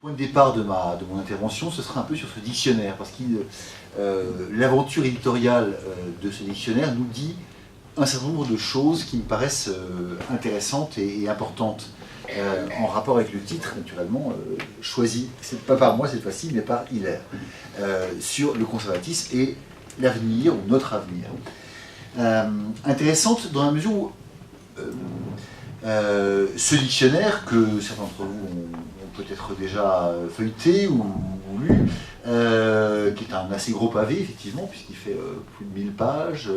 Le point de départ de mon intervention, ce sera un peu sur ce dictionnaire, parce que l'aventure éditoriale de ce dictionnaire nous dit un certain nombre de choses qui me paraissent intéressantes et importantes, en rapport avec le titre, naturellement, choisi, c'est pas par moi cette fois-ci, mais par Hilaire, sur le conservatisme et l'avenir, ou notre avenir. Intéressante dans la mesure où ce dictionnaire, que certains d'entre vous ont peut-être déjà feuilleté ou lu, qui est un assez gros pavé, effectivement, puisqu'il fait plus de 1000 pages,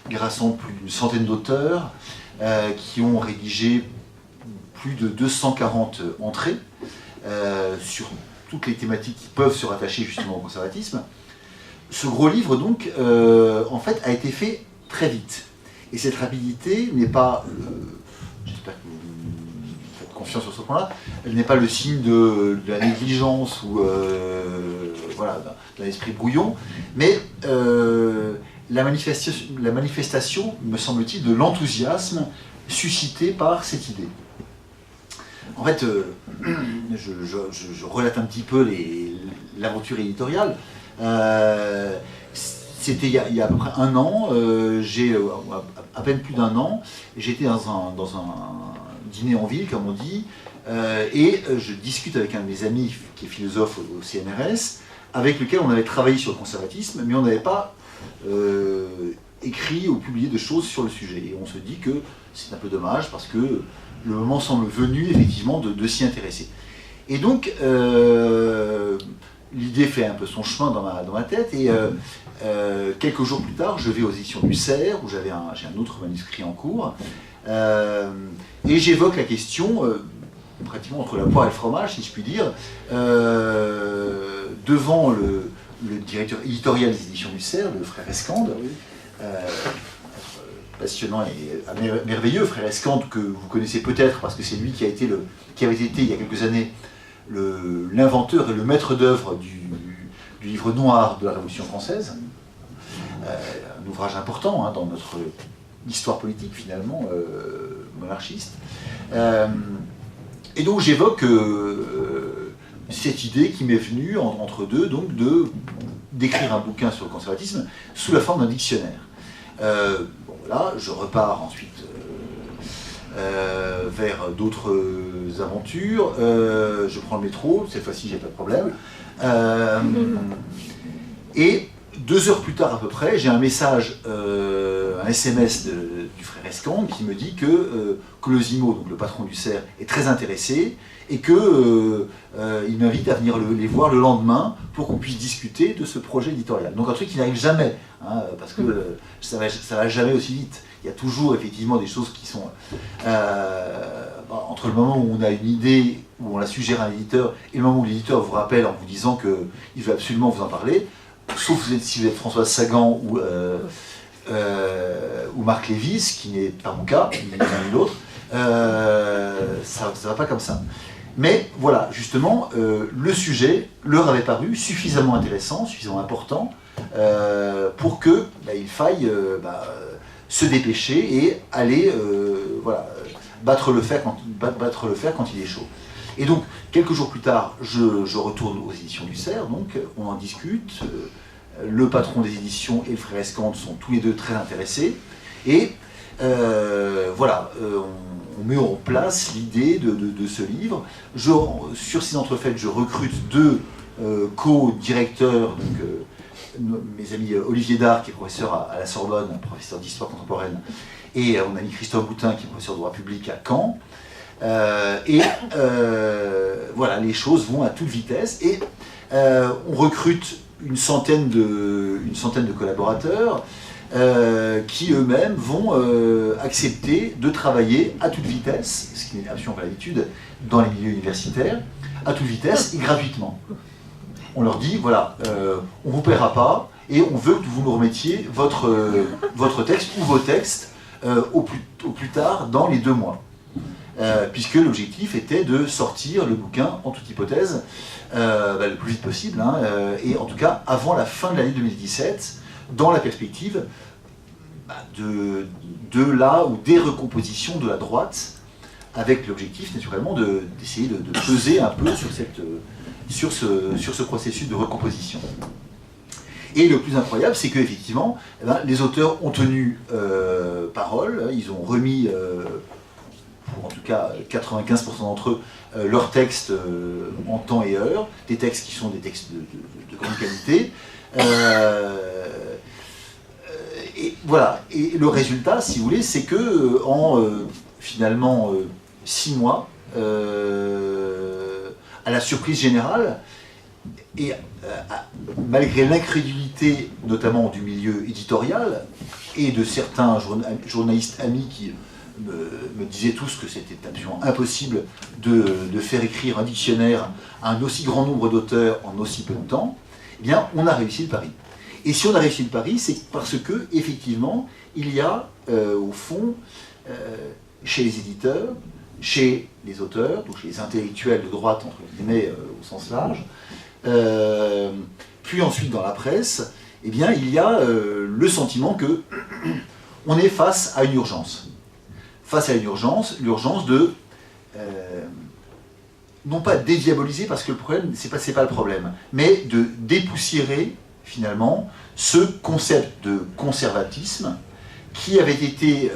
il rassemble plus d'une centaine d'auteurs qui ont rédigé plus de 240 entrées sur toutes les thématiques qui peuvent se rattacher justement au conservatisme. Ce gros livre, donc, en fait, a été fait très vite. Et cette rapidité n'est pas, j'espère que vous faites confiance sur ce point-là, elle n'est pas le signe de la négligence ou voilà, d'un esprit brouillon, mais la manifestation, me semble-t-il, de l'enthousiasme suscité par cette idée. En fait, je relate un petit peu l'aventure éditoriale. C'était il y a à peu près un an, à peine plus d'un an, j'étais dans un dîner en ville, comme on dit, et je discute avec un de mes amis qui est philosophe au CNRS, avec lequel on avait travaillé sur le conservatisme, mais on n'avait pas écrit ou publié de choses sur le sujet. Et on se dit que c'est un peu dommage, parce que le moment semble venu, effectivement, de s'y intéresser. Et donc, l'idée fait un peu son chemin dans ma tête, et quelques jours plus tard, je vais aux éditions du Cerf, où j'ai un autre manuscrit en cours, et j'évoque la question, pratiquement entre la poire et le fromage, si je puis dire, devant le directeur éditorial des éditions du Cerf, le frère Escande, passionnant et merveilleux, frère Escande, que vous connaissez peut-être, parce que c'est lui qui avait été, il y a quelques années, l'inventeur et le maître d'œuvre du livre noir de la Révolution française, un ouvrage important dans notre histoire politique, finalement, monarchiste. Et donc j'évoque cette idée qui m'est venue entre deux, donc d'écrire un bouquin sur le conservatisme sous la forme d'un dictionnaire. Là, je repars ensuite vers d'autres aventures. Je prends le métro, cette fois-ci j'ai pas de problème. Et 2 heures plus tard à peu près, j'ai un message, un SMS du frère Escande qui me dit que Colosimo, donc le patron du Cerf, est très intéressé et qu'il m'invite à venir les voir le lendemain pour qu'on puisse discuter de ce projet éditorial. Donc un truc qui n'arrive jamais, parce que ça va jamais aussi vite. Il y a toujours effectivement des choses qui sont entre le moment où on a une idée, où on la suggère à un éditeur, et le moment où l'éditeur vous rappelle en vous disant qu'il veut absolument vous en parler, sauf si vous êtes Françoise Sagan ou Marc Lévy, ce qui n'est pas mon cas, ni l'un ni l'autre, ça ne va pas comme ça. Mais voilà, justement, le sujet leur avait paru suffisamment intéressant, suffisamment important, pour qu'il faille se dépêcher et aller battre le fer quand il est chaud. Et donc, quelques jours plus tard, je retourne aux éditions du Cerf, donc on en discute. Le patron des éditions et le frère Escande sont tous les deux très intéressés. Et on met en place l'idée de ce livre. Sur ces entrefaites, je recrute 2 co-directeurs, mes amis Olivier Dard, qui est professeur à la Sorbonne, professeur d'histoire contemporaine, et mon ami Christophe Boutin, qui est professeur de droit public à Caen. Les choses vont à toute vitesse, et on recrute une centaine de collaborateurs qui eux-mêmes vont accepter de travailler à toute vitesse, ce qui n'est absolument pas l'habitude dans les milieux universitaires, à toute vitesse et gratuitement. On leur dit, voilà, on ne vous paiera pas et on veut que vous nous remettiez votre texte ou vos textes au plus tard dans les 2 mois. Puisque l'objectif était de sortir le bouquin, en toute hypothèse, le plus vite possible, et en tout cas avant la fin de l'année 2017, dans la perspective de la ou des recompositions de la droite avec l'objectif naturellement d'essayer de peser un peu sur ce processus de recomposition. Et le plus incroyable, c'est qu'effectivement, les auteurs ont tenu parole, ils ont remis, pour en tout cas 95% d'entre eux, leurs textes en temps et heure, des textes qui sont des textes de grande qualité. Et voilà, et le résultat, si vous voulez, c'est que finalement 6 mois, à la surprise générale, et malgré l'incrédulité notamment du milieu éditorial et de certains journalistes amis qui me disaient tous que c'était absolument impossible de faire écrire un dictionnaire à un aussi grand nombre d'auteurs en aussi peu de temps, eh bien on a réussi le pari. Et si on a réussi le pari, c'est parce que effectivement il y a au fond chez les éditeurs, chez les auteurs, donc chez les intellectuels de droite entre guillemets au sens large, puis ensuite dans la presse, eh bien, il y a le sentiment que on est face à une urgence. Face à une urgence, l'urgence de non pas dédiaboliser, parce que le problème, c'est pas le problème, mais de dépoussiérer finalement ce concept de conservatisme qui avait été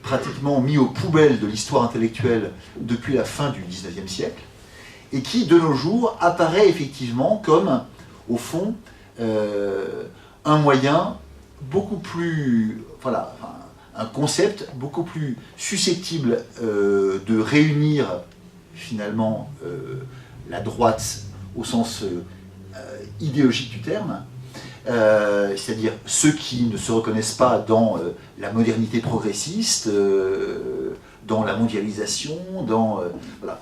pratiquement mis aux poubelles de l'histoire intellectuelle depuis la fin du XIXe siècle, et qui, de nos jours, apparaît effectivement comme, au fond, un moyen beaucoup plus, voilà, un concept beaucoup plus susceptible de réunir, finalement, la droite au sens idéologique du terme, c'est-à-dire ceux qui ne se reconnaissent pas dans la modernité progressiste, dans la mondialisation, dans... voilà.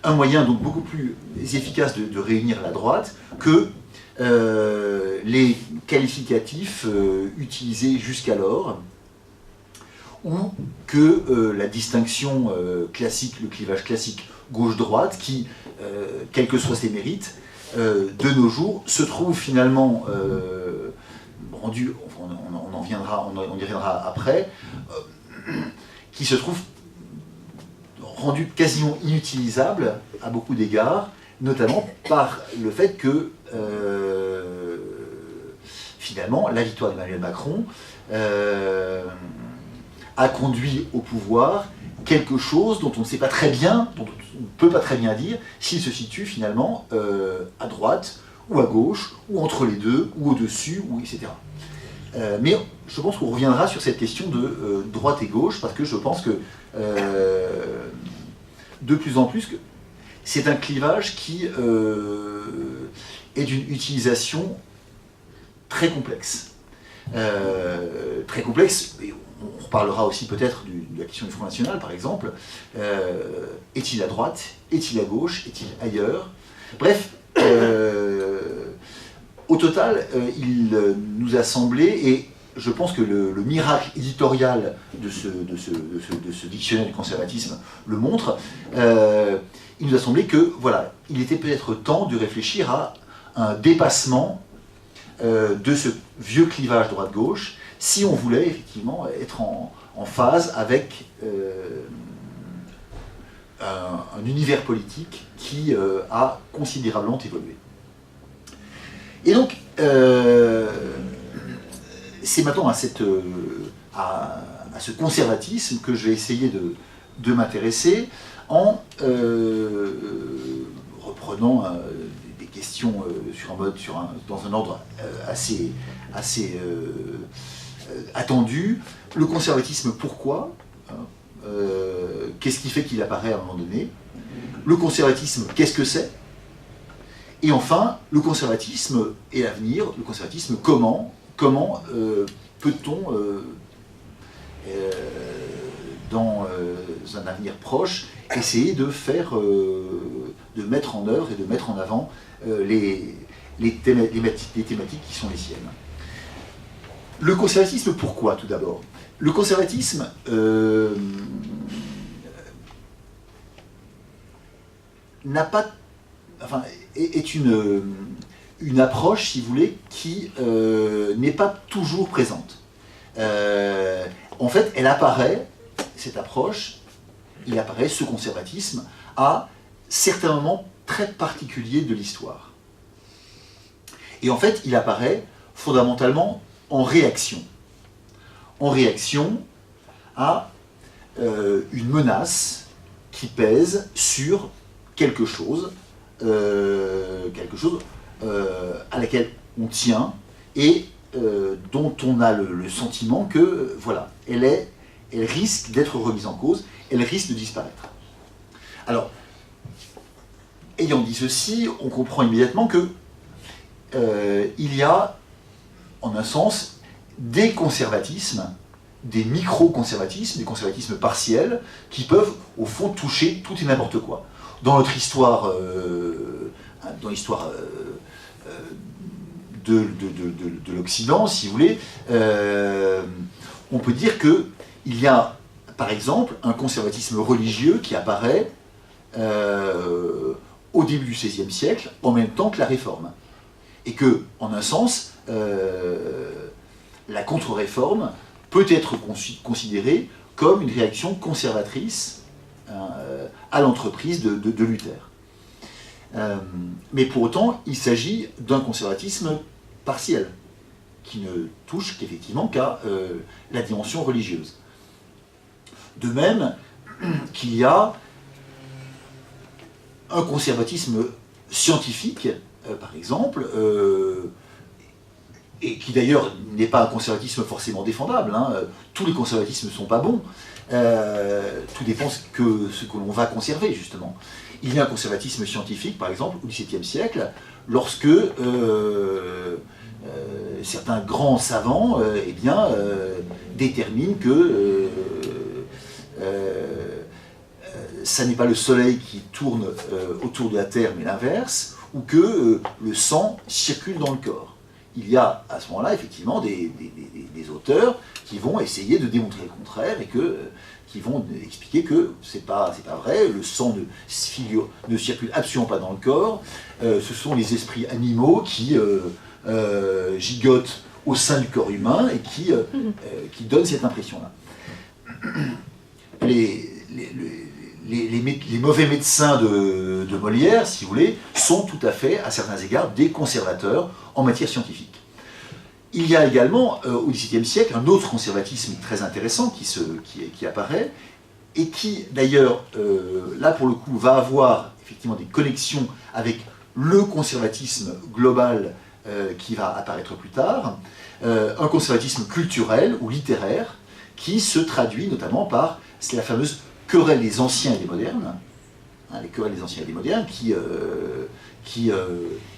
Un moyen donc beaucoup plus efficace de réunir la droite que les qualificatifs utilisés jusqu'alors, ou que la distinction classique, le clivage classique gauche-droite, qui, quels que soient ses mérites, de nos jours, se trouve finalement rendu, on y reviendra après, qui se trouve rendu quasiment inutilisable à beaucoup d'égards, notamment par le fait que finalement la victoire d'Emmanuel Macron a conduit au pouvoir quelque chose dont on ne sait pas très bien, dont on ne peut pas très bien dire s'il se situe finalement à droite ou à gauche, ou entre les deux, ou au-dessus, ou etc. Mais je pense qu'on reviendra sur cette question de droite et gauche, parce que je pense que de plus en plus, c'est un clivage qui est d'une utilisation très complexe. Très complexe, et on reparlera aussi peut-être de la question du Front National, par exemple. Est-il à droite? Est-il à gauche? Est-il ailleurs? Bref, au total, il nous a semblé, et je pense que le miracle éditorial de ce dictionnaire du conservatisme le montre, il nous a semblé que, voilà, il était peut-être temps de réfléchir à un dépassement de ce vieux clivage droite-gauche, si on voulait effectivement être en phase avec un univers politique qui a considérablement évolué. Et donc, c'est maintenant à ce conservatisme que je vais essayer de m'intéresser en reprenant des questions dans un ordre assez attendu. Le conservatisme, pourquoi? Qu'est-ce qui fait qu'il apparaît à un moment donné? Le conservatisme, qu'est-ce que c'est? Et enfin, le conservatisme et l'avenir, le conservatisme, comment peut-on, dans un avenir proche, essayer de mettre en œuvre et de mettre en avant les thématiques qui sont les siennes. Le conservatisme, pourquoi, tout d'abord? Le conservatisme est une approche, si vous voulez, qui n'est pas toujours présente. En fait, elle apparaît cette approche, il apparaît, ce conservatisme, à certains moments très particuliers de l'histoire. Et en fait, il apparaît fondamentalement en réaction. En réaction à une menace qui pèse sur quelque chose à laquelle on tient et dont on a le sentiment que, voilà, elle risque d'être remise en cause, elle risque de disparaître. Alors, ayant dit ceci, on comprend immédiatement que il y a, en un sens, des conservatismes, des micro-conservatismes, des conservatismes partiels, qui peuvent, au fond, toucher tout et n'importe quoi. Dans notre histoire, dans l'histoire de l'Occident, si vous voulez, on peut dire qu'il y a, par exemple, un conservatisme religieux qui apparaît au début du XVIe siècle, en même temps que la Réforme. Et que, en un sens, la contre-réforme peut être considérée comme une réaction conservatrice à l'entreprise de Luther. Mais pour autant, il s'agit d'un conservatisme partiel, qui ne touche qu'effectivement qu'à la dimension religieuse. De même qu'il y a un conservatisme scientifique, par exemple, et qui d'ailleurs n'est pas un conservatisme forcément défendable, hein. Tous les conservatismes ne sont pas bons, tout dépend ce que l'on va conserver, justement. Il y a un conservatisme scientifique, par exemple, au XVIIe siècle, lorsque certains grands savants déterminent que ça n'est pas le Soleil qui tourne autour de la Terre, mais l'inverse, ou que le sang circule dans le corps. Il y a à ce moment-là effectivement des auteurs qui vont essayer de démontrer le contraire et qui vont expliquer que c'est pas vrai, le sang ne circule absolument pas dans le corps, ce sont les esprits animaux qui gigotent au sein du corps humain et qui donnent cette impression-là. Les mauvais médecins de Molière, si vous voulez, sont tout à fait, à certains égards, des conservateurs en matière scientifique. Il y a également, au XVIIe siècle, un autre conservatisme très intéressant qui apparaît, et qui, d'ailleurs, là pour le coup, va avoir effectivement des connexions avec le conservatisme global qui va apparaître plus tard, un conservatisme culturel ou littéraire, qui se traduit notamment par la fameuse querelle des anciens et des modernes, les querelles des anciens et des modernes, qui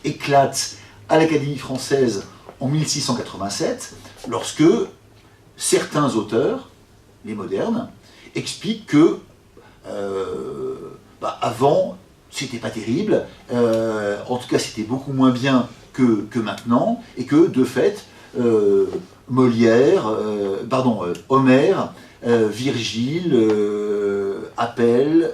éclatent à l'Académie française en 1687, lorsque certains auteurs, les modernes, expliquent que avant, c'était pas terrible, en tout cas c'était beaucoup moins bien que maintenant, et que de fait, Homère, Virgile, Apelle,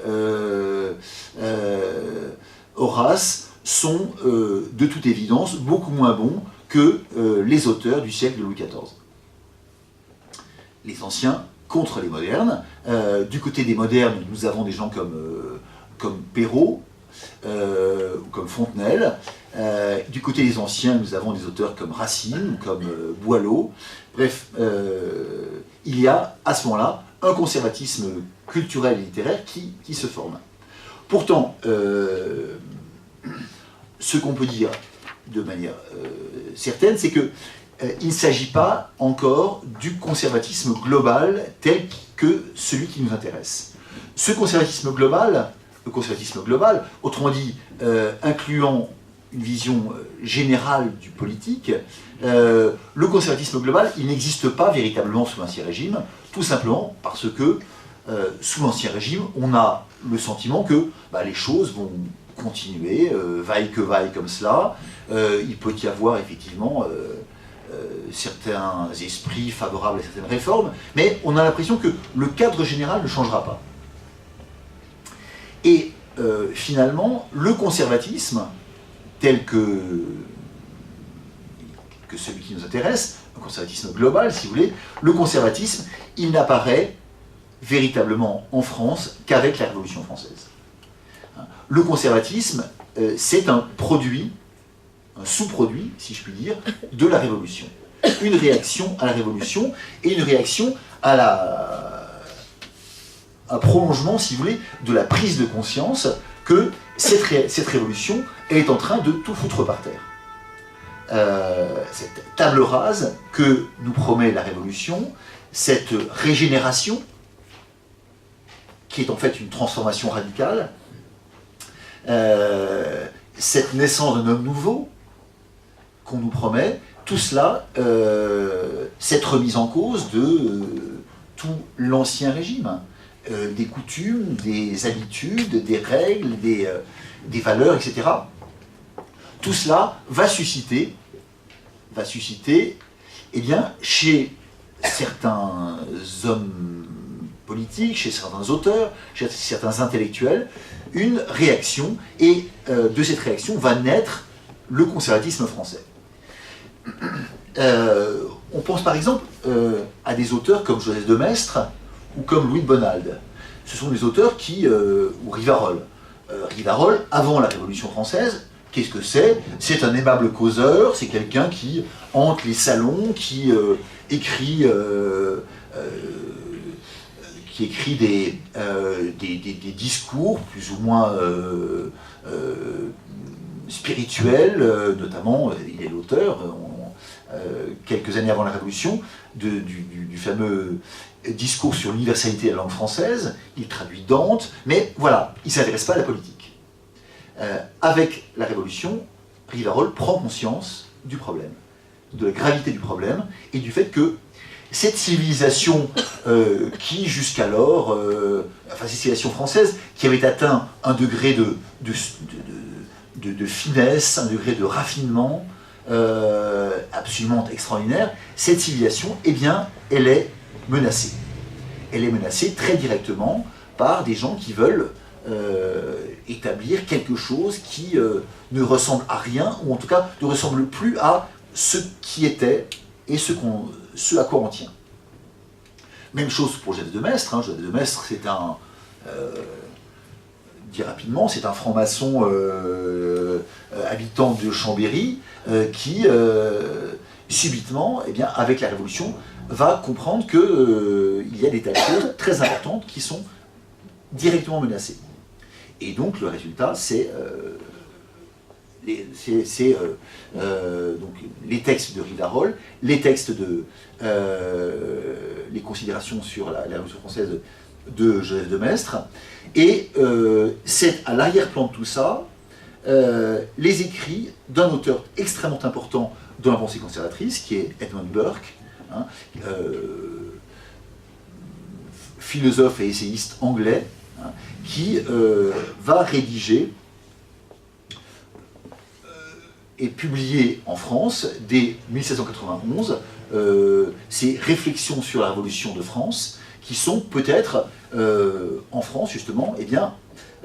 Horace sont de toute évidence beaucoup moins bons que les auteurs du siècle de Louis XIV. Les anciens contre les modernes. Du côté des modernes, nous avons des gens comme Perrault, ou comme Fontenelle. Du côté des anciens, nous avons des auteurs comme Racine, ou comme Boileau. Bref, il y a à ce moment-là un conservatisme culturel et littéraire qui se forme. Pourtant, ce qu'on peut dire de manière certaine, c'est qu'il ne s'agit pas encore du conservatisme global tel que celui qui nous intéresse. Ce conservatisme global, autrement dit, incluant une vision générale du politique, le conservatisme global, il n'existe pas véritablement sous l'Ancien Régime, tout simplement parce que sous l'Ancien Régime, on a le sentiment que les choses vont continuer, vaille que vaille comme cela. Il peut y avoir effectivement certains esprits favorables à certaines réformes, mais on a l'impression que le cadre général ne changera pas. Et finalement, le conservatisme, tel que celui qui nous intéresse, un conservatisme global, si vous voulez, le conservatisme, il n'apparaît véritablement en France qu'avec la Révolution française. Le conservatisme, c'est un produit, un sous-produit, si je puis dire, de la Révolution. Une réaction à la Révolution et une réaction à un prolongement, si vous voulez, de la prise de conscience que cette révolution est en train de tout foutre par terre. Cette table rase que nous promet la Révolution, cette régénération, qui est en fait une transformation radicale, cette naissance d'un homme nouveau qu'on nous promet, tout cela, cette remise en cause de tout l'ancien régime, des coutumes, des habitudes, des règles, des valeurs, etc. Tout cela va susciter eh bien, chez certains hommes politiques, chez certains auteurs, chez certains intellectuels, une réaction, et de cette réaction va naître le conservatisme français. On pense par exemple à des auteurs comme Joseph de Maistre ou comme Louis de Bonald. Ce sont des auteurs ou Rivarol. Rivarol, avant la Révolution française, qu'est-ce que c'est? C'est un aimable causeur, c'est quelqu'un qui hante les salons, qui écrit des discours plus ou moins spirituels, notamment, il est l'auteur, quelques années avant la Révolution, du fameux discours sur l'universalité de la langue française. Il traduit Dante, mais voilà, il ne s'intéresse pas à la politique. Avec la Révolution, Rivarol prend conscience du problème, de la gravité du problème, et du fait que cette civilisation qui jusqu'alors, cette civilisation française, qui avait atteint un degré de finesse, un degré de raffinement absolument extraordinaire, cette civilisation, eh bien, elle est menacée. Elle est menacée très directement par des gens qui veulent établir quelque chose qui ne ressemble à rien, ou en tout cas ne ressemble plus à ce qui était et ce à quoi on tient. Même chose pour Joseph de Maistre. Joseph de Maistre, c'est un, dit rapidement, c'est un franc-maçon habitant de Chambéry qui, subitement, eh bien, avec la Révolution, va comprendre qu'il y a des tas de choses très importantes qui sont directement menacées. Et donc le résultat, c'est donc les textes de Rivarol, les textes les considérations sur la Révolution française de Joseph de Maistre, et c'est à l'arrière-plan de tout ça les écrits d'un auteur extrêmement important dans la pensée conservatrice, qui est Edmund Burke, philosophe et essayiste anglais, qui va rédiger et publier en France, dès 1791, ces réflexions sur la Révolution de France, qui sont peut-être, en France justement, eh bien,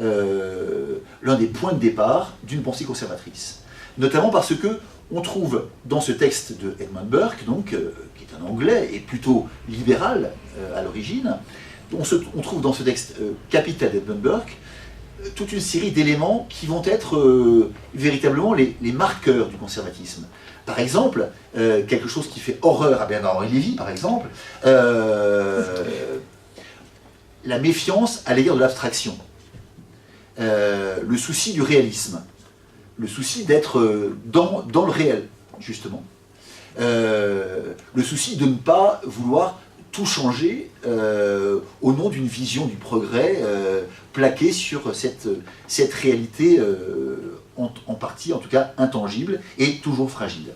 l'un des points de départ d'une pensée conservatrice. Notamment parce que on trouve dans ce texte de Edmund Burke, donc, qui est un anglais et plutôt libéral à l'origine, on trouve dans ce texte capital d'Edmund Burke toute une série d'éléments qui vont être véritablement les marqueurs du conservatisme. Par exemple, quelque chose qui fait horreur à Bernard-Henri Lévy, par exemple, la méfiance à l'égard de l'abstraction, le souci du réalisme, le souci d'être dans le réel, justement, le souci de ne pas vouloir tout changer au nom d'une vision du progrès plaquée sur cette réalité en partie, en tout cas, intangible et toujours fragile.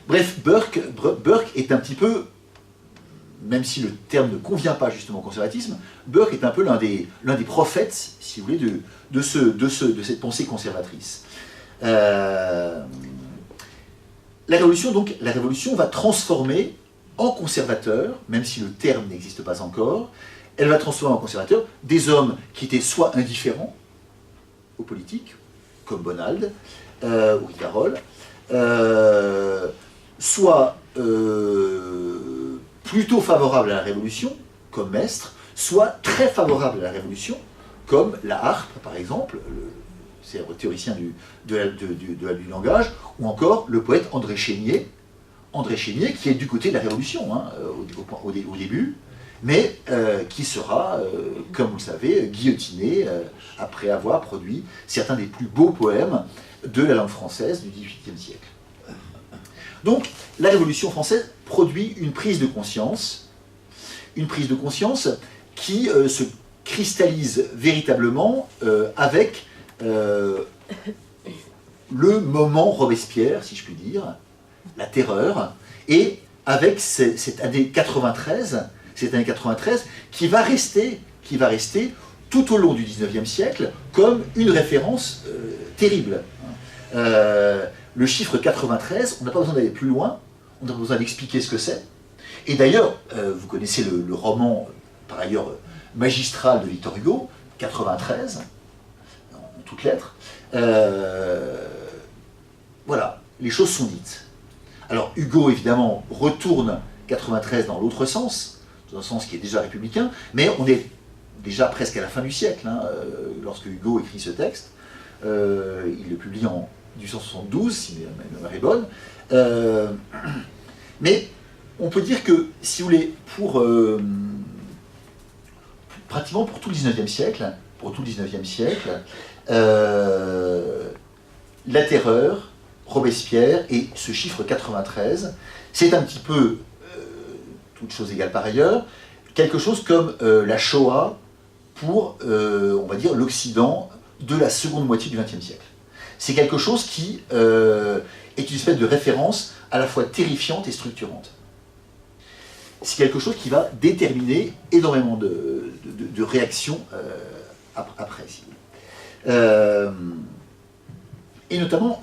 Bref, Burke est un petit peu, même si le terme ne convient pas justement au conservatisme, Burke est un peu l'un des prophètes, si vous voulez, de cette pensée conservatrice. La Révolution va transformer en conservateur, même si le terme n'existe pas encore, elle va transformer en conservateur des hommes qui étaient soit indifférents aux politiques, comme Bonald ou Rivarol, soit plutôt favorables à la Révolution, comme Maistre, soit très favorables à la Révolution, comme la Harpe, par exemple, c'est un théoricien du langage, ou encore le poète André Chénier, qui est du côté de la Révolution, hein, au début, mais qui sera, comme vous le savez, guillotiné après avoir produit certains des plus beaux poèmes de la langue française du XVIIIe siècle. Donc, la Révolution française produit une prise de conscience qui se cristallise véritablement avec le moment Robespierre, si je puis dire, la terreur, et avec cette année 93, qui va rester tout au long du XIXe siècle comme une référence terrible. Le chiffre 93, on n'a pas besoin d'aller plus loin, on n'a pas besoin d'expliquer ce que c'est. Et d'ailleurs, vous connaissez le roman, par ailleurs magistral de Victor Hugo, 93, en toutes lettres. Voilà, les choses sont dites. Alors Hugo, évidemment, retourne 93 dans l'autre sens, dans un sens qui est déjà républicain, mais on est déjà presque à la fin du siècle, hein, lorsque Hugo écrit ce texte. Il le publie en 1872, si ma mémoire est bonne. Mais on peut dire que, si vous voulez, pratiquement pour tout le XIXe siècle, la terreur, Robespierre et ce chiffre 93, c'est un petit peu, toute chose égale par ailleurs, quelque chose comme la Shoah pour, on va dire, l'Occident de la seconde moitié du XXe siècle. C'est quelque chose qui est une espèce de référence à la fois terrifiante et structurante. C'est quelque chose qui va déterminer énormément de réactions après. Si vous voulez. Et notamment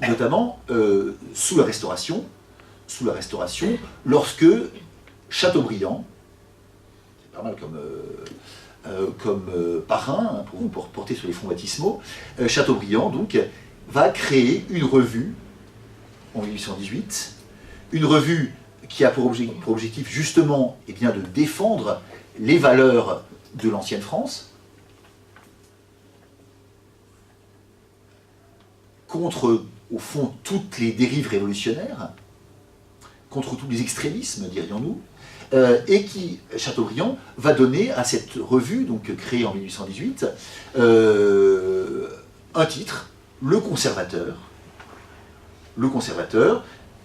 sous la Restauration, lorsque Chateaubriand, c'est pas mal comme parrain, hein, pour porter sur les fonds baptismaux, Chateaubriand donc va créer une revue en 1818, une revue qui a pour objectif justement de défendre les valeurs de l'ancienne France contre, au fond, toutes les dérives révolutionnaires, contre tous les extrémismes, dirions-nous, et qui, Chateaubriand, va donner à cette revue, donc créée en 1818, un titre, Le Conservateur,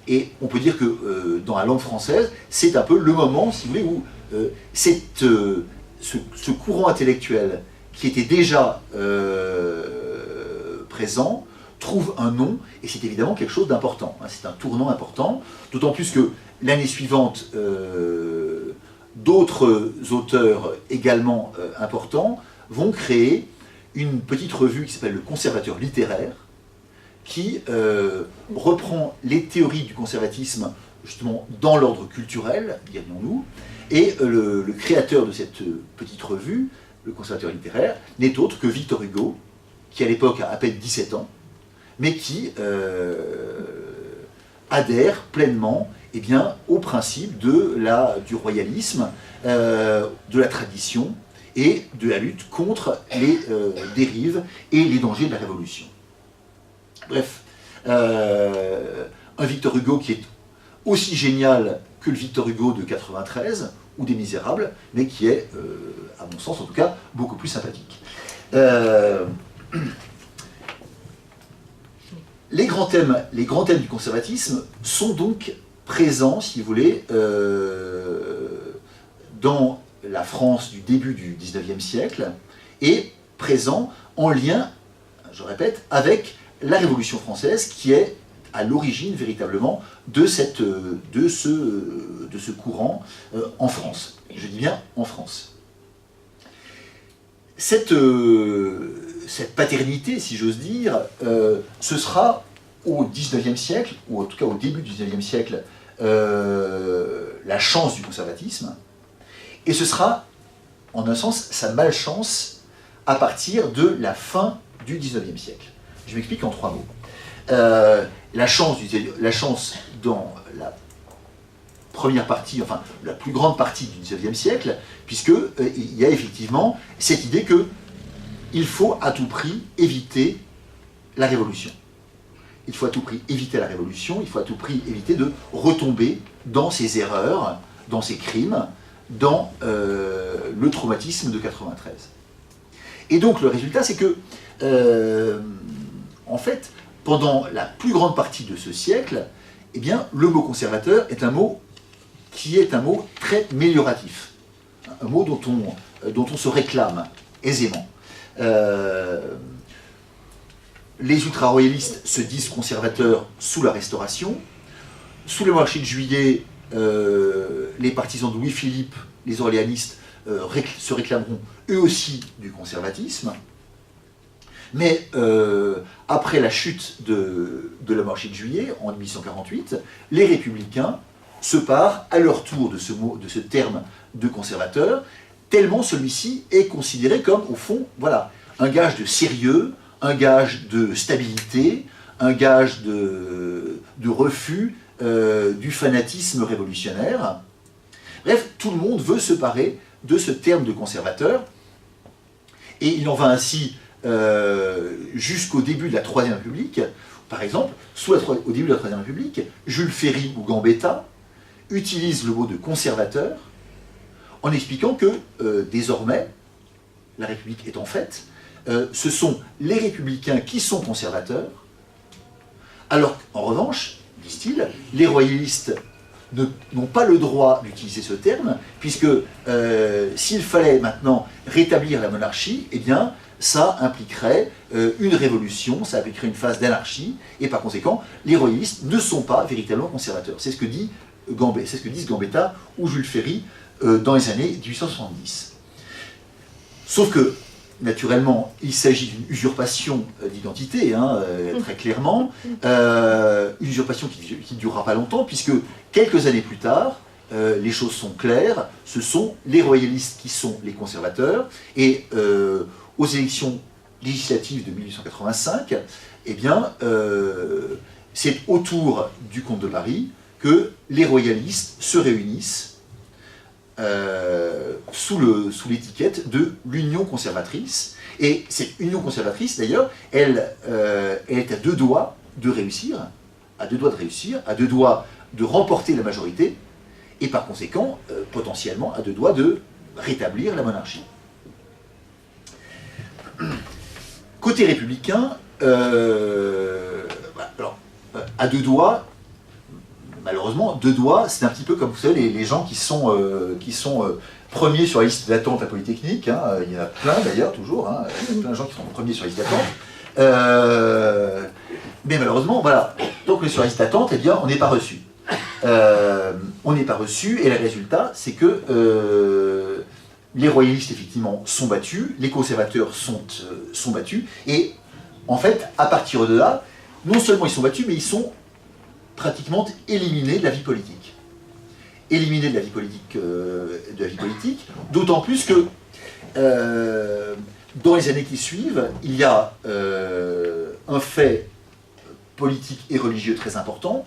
et on peut dire que dans la langue française, c'est un peu le moment, si vous voulez, où ce courant intellectuel qui était déjà présent trouve un nom, et c'est évidemment quelque chose d'important. Hein, c'est un tournant important, d'autant plus que l'année suivante, d'autres auteurs également importants vont créer une petite revue qui s'appelle Le Conservateur littéraire, qui reprend les théories du conservatisme justement dans l'ordre culturel, dirions-nous, et le créateur de cette petite revue, Le Conservateur littéraire, n'est autre que Victor Hugo, qui à l'époque a à peine 17 ans, mais qui adhère pleinement au principe du royalisme, de la tradition et de la lutte contre les dérives et les dangers de la Révolution. Bref, un Victor Hugo qui est aussi génial que le Victor Hugo de 93 ou des Misérables, mais qui est, à mon sens en tout cas, beaucoup plus sympathique. Les grands thèmes du conservatisme sont donc présents, si vous voulez, dans la France du début du XIXe siècle, et présents en lien, je répète, avec la Révolution française, qui est à l'origine véritablement de ce courant en France. Je dis bien en France. Cette paternité, si j'ose dire, ce sera au XIXe siècle, ou en tout cas au début du XIXe siècle, la chance du conservatisme, et ce sera, en un sens, sa malchance à partir de la fin du XIXe siècle. Je m'explique en 3 mots. La chance dans la première partie, enfin la plus grande partie du XIXe siècle, puisque il y a effectivement cette idée que il faut à tout prix éviter la révolution. Il faut à tout prix éviter la révolution, il faut à tout prix éviter de retomber dans ces erreurs, dans ces crimes, dans le traumatisme de 93. Et donc le résultat, c'est que, en fait, pendant la plus grande partie de ce siècle, eh bien, le mot conservateur est un mot qui est un mot très mélioratif, un mot dont on se réclame aisément. Les ultra-royalistes se disent conservateurs sous la Restauration. Sous le monarchie de Juillet, les partisans de Louis-Philippe, les orléanistes, se réclameront eux aussi du conservatisme. Mais après la chute de la monarchie de Juillet, en 1848, les républicains se parent à leur tour de ce terme de conservateur, tellement celui-ci est considéré comme, au fond, voilà, un gage de sérieux, un gage de stabilité, un gage de refus du fanatisme révolutionnaire. Bref, tout le monde veut se parer de ce terme de conservateur, et il en va ainsi jusqu'au début de la Troisième République. Par exemple, au début de la Troisième République, Jules Ferry ou Gambetta utilisent le mot de conservateur en expliquant que, désormais, la République étant faite, ce sont les républicains qui sont conservateurs, alors qu'en revanche, disent-ils, les royalistes n'ont pas le droit d'utiliser ce terme, puisque s'il fallait maintenant rétablir la monarchie, eh bien, ça impliquerait une révolution, ça impliquerait une phase d'anarchie, et par conséquent, les royalistes ne sont pas véritablement conservateurs. C'est ce que disent Gambetta ou Jules Ferry dans les années 1870. Sauf que, naturellement, il s'agit d'une usurpation d'identité, très clairement, une usurpation qui ne durera pas longtemps, puisque quelques années plus tard, les choses sont claires, ce sont les royalistes qui sont les conservateurs, et aux élections législatives de 1885, eh bien, c'est autour du comte de Paris que les royalistes se réunissent sous l'étiquette de l'Union conservatrice. Et cette Union conservatrice, d'ailleurs, elle est à deux doigts de réussir, à deux doigts de remporter la majorité, et par conséquent, potentiellement, à deux doigts de rétablir la monarchie. Côté républicain, alors, à deux doigts, malheureusement, deux doigts, c'est un petit peu comme vous savez les gens qui sont premiers sur la liste d'attente à Polytechnique, il y en a plein d'ailleurs, toujours, il y a plein de gens qui sont premiers sur la liste d'attente, mais malheureusement, voilà, tant qu'on est sur la liste d'attente, eh bien, on n'est pas reçu. On n'est pas reçu, et le résultat, c'est que les royalistes, effectivement, sont battus, les conservateurs sont battus, et en fait, à partir de là, non seulement ils sont battus, mais ils sont pratiquement éliminés de la vie politique. Éliminés de la vie politique, d'autant plus que dans les années qui suivent, il y a un fait politique et religieux très important,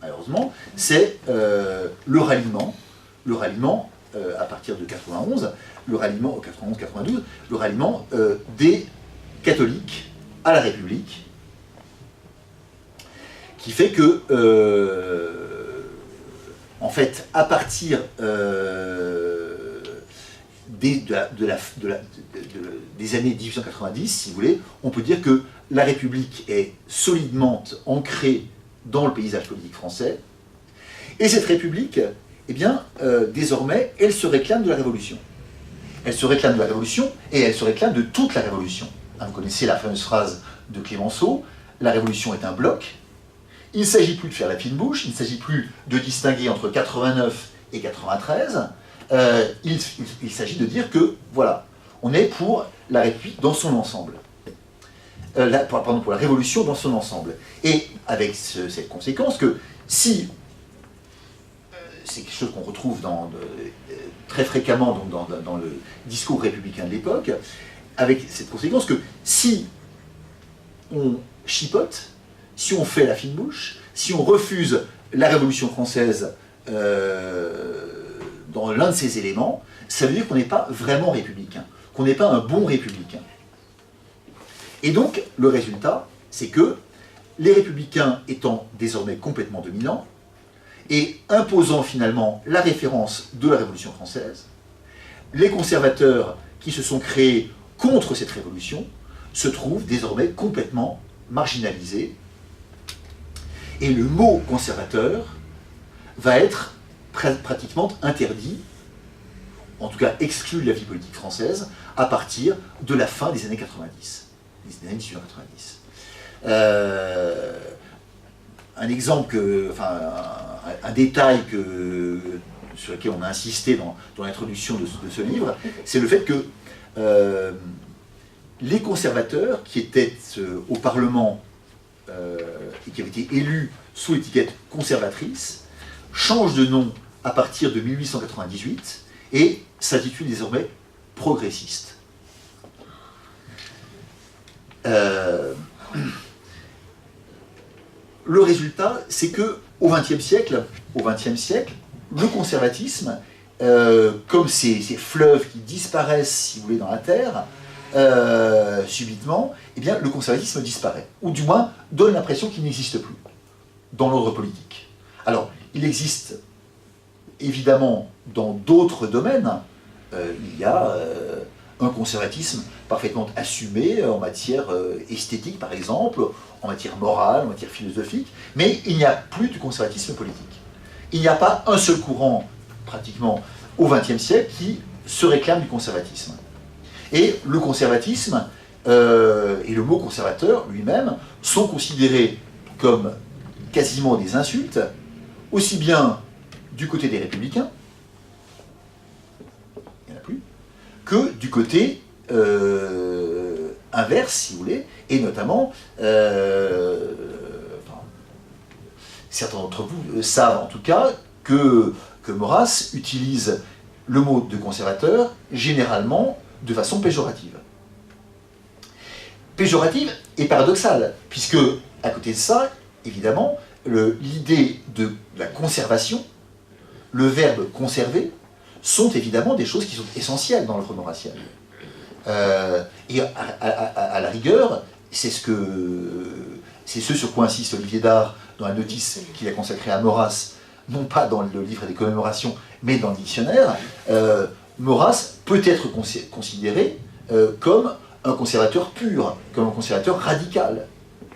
malheureusement, c'est le ralliement à partir de 91, le ralliement 91-92, le ralliement des catholiques à la République, qui fait que, en fait, à partir des années 1890, si vous voulez, on peut dire que la République est solidement ancrée dans le paysage politique français, et cette République, eh bien, désormais, elle se réclame de la Révolution. Elle se réclame de la Révolution, et elle se réclame de toute la Révolution. Vous connaissez la fameuse phrase de Clémenceau, la Révolution est un bloc. Il ne s'agit plus de faire la fine bouche, il ne s'agit plus de distinguer entre 89 et 93, il s'agit de dire que, voilà, on est pour la République dans son ensemble. Pour la Révolution dans son ensemble. Et avec cette conséquence que si, c'est quelque chose qu'on retrouve très fréquemment dans le discours républicain de l'époque, avec cette conséquence que si on chipote, si on fait la fine bouche, si on refuse la Révolution française dans l'un de ces éléments, ça veut dire qu'on n'est pas vraiment républicain, qu'on n'est pas un bon républicain. Et donc, le résultat, c'est que les républicains étant désormais complètement dominants, et imposant finalement la référence de la Révolution française, les conservateurs qui se sont créés contre cette révolution se trouvent désormais complètement marginalisés. Et le mot conservateur va être pratiquement interdit, en tout cas exclu de la vie politique française, à partir de la fin des années 90, des années 1890. Un exemple, un détail sur lequel on a insisté dans l'introduction de ce livre, c'est le fait que les conservateurs qui étaient au Parlement et qui avaient été élus sous l'étiquette conservatrice changent de nom à partir de 1898 et s'intitulent désormais progressistes. Le résultat, c'est que au XXe siècle, le conservatisme, comme ces fleuves qui disparaissent, si vous voulez, dans la terre, subitement, eh bien, le conservatisme disparaît, ou du moins donne l'impression qu'il n'existe plus dans l'ordre politique. Alors, il existe évidemment dans d'autres domaines. Il y a un conservatisme parfaitement assumé en matière esthétique, par exemple, en matière morale, en matière philosophique, mais il n'y a plus de conservatisme politique. Il n'y a pas un seul courant, pratiquement, au XXe siècle qui se réclame du conservatisme. Et le conservatisme et le mot conservateur lui-même sont considérés comme quasiment des insultes, aussi bien du côté des républicains, il n'y en a plus, que du côté inverse, si vous voulez, et notamment, certains d'entre vous savent en tout cas que Maurras utilise le mot de conservateur généralement de façon péjorative. Péjorative et paradoxale, puisque à côté de ça, évidemment, l'idée de la conservation, le verbe conserver, sont évidemment des choses qui sont essentielles dans l'œuvre maurassienne. Et à la rigueur, c'est ce sur quoi insiste Olivier Dard dans la notice qu'il a consacrée à Maurras, non pas dans le livre des commémorations, mais dans le dictionnaire. Maurras peut être considéré comme un conservateur pur, comme un conservateur radical,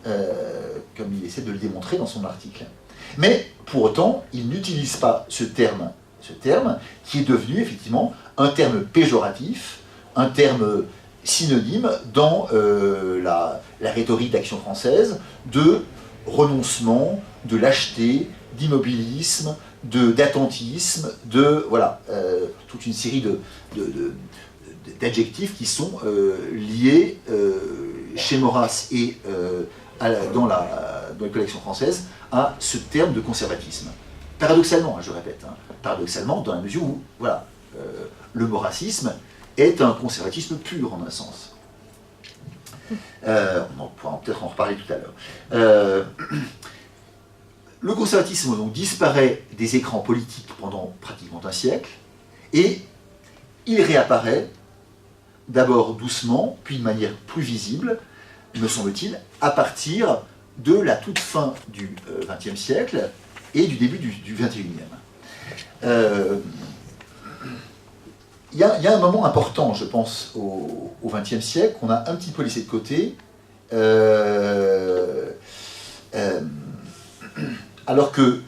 comme il essaie de le démontrer dans son article. Mais pour autant, il n'utilise pas ce terme qui est devenu effectivement un terme péjoratif, un terme synonyme dans la rhétorique d'Action française de renoncement, de lâcheté, d'immobilisme, d'attentisme, voilà, toute une série d'adjectifs qui sont liés chez Maurras et dans les collections françaises à ce terme de conservatisme. Paradoxalement, je répète, paradoxalement, dans la mesure où voilà, le maurassisme est un conservatisme pur en un sens. On pourra peut-être en reparler tout à l'heure. Le conservatisme donc disparaît des écrans politiques pendant pratiquement un siècle, et il réapparaît d'abord doucement, puis de manière plus visible, me semble-t-il, à partir de la toute fin du XXe siècle et du début du XXIe. Il y a un moment important, je pense, au XXe siècle, qu'on a un petit peu laissé de côté, alors que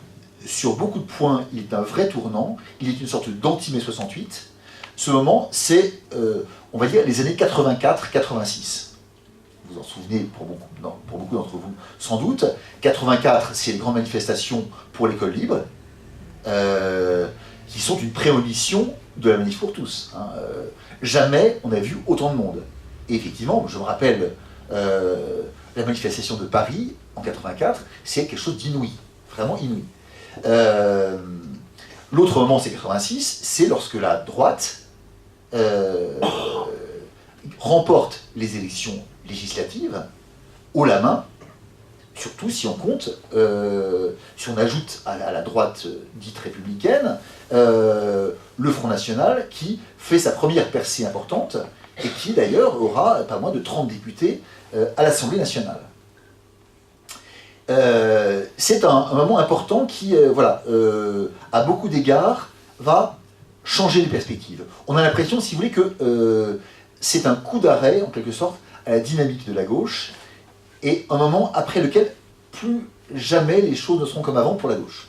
sur beaucoup de points, il est un vrai tournant, il est une sorte d'anti-mai 68. Ce moment, c'est, on va dire, les années 84-86. Vous vous en souvenez pour beaucoup d'entre vous, sans doute. 84, c'est les grandes manifestations pour l'école libre, qui sont une prémonition de la manif pour tous. Jamais on n'a vu autant de monde. Et effectivement, je me rappelle, la manifestation de Paris, en 84, c'est quelque chose d'inouï, vraiment inouï. L'autre moment, c'est 86, c'est lorsque la droite remporte les élections législatives haut la main, surtout si on compte, si on ajoute à la droite dite républicaine, le Front National qui fait sa première percée importante et qui d'ailleurs aura pas moins de 30 députés à l'Assemblée nationale. C'est un moment important qui, à beaucoup d'égards, va changer les perspectives. On a l'impression, si vous voulez, que c'est un coup d'arrêt, en quelque sorte, à la dynamique de la gauche, et un moment après lequel plus jamais les choses ne seront comme avant pour la gauche.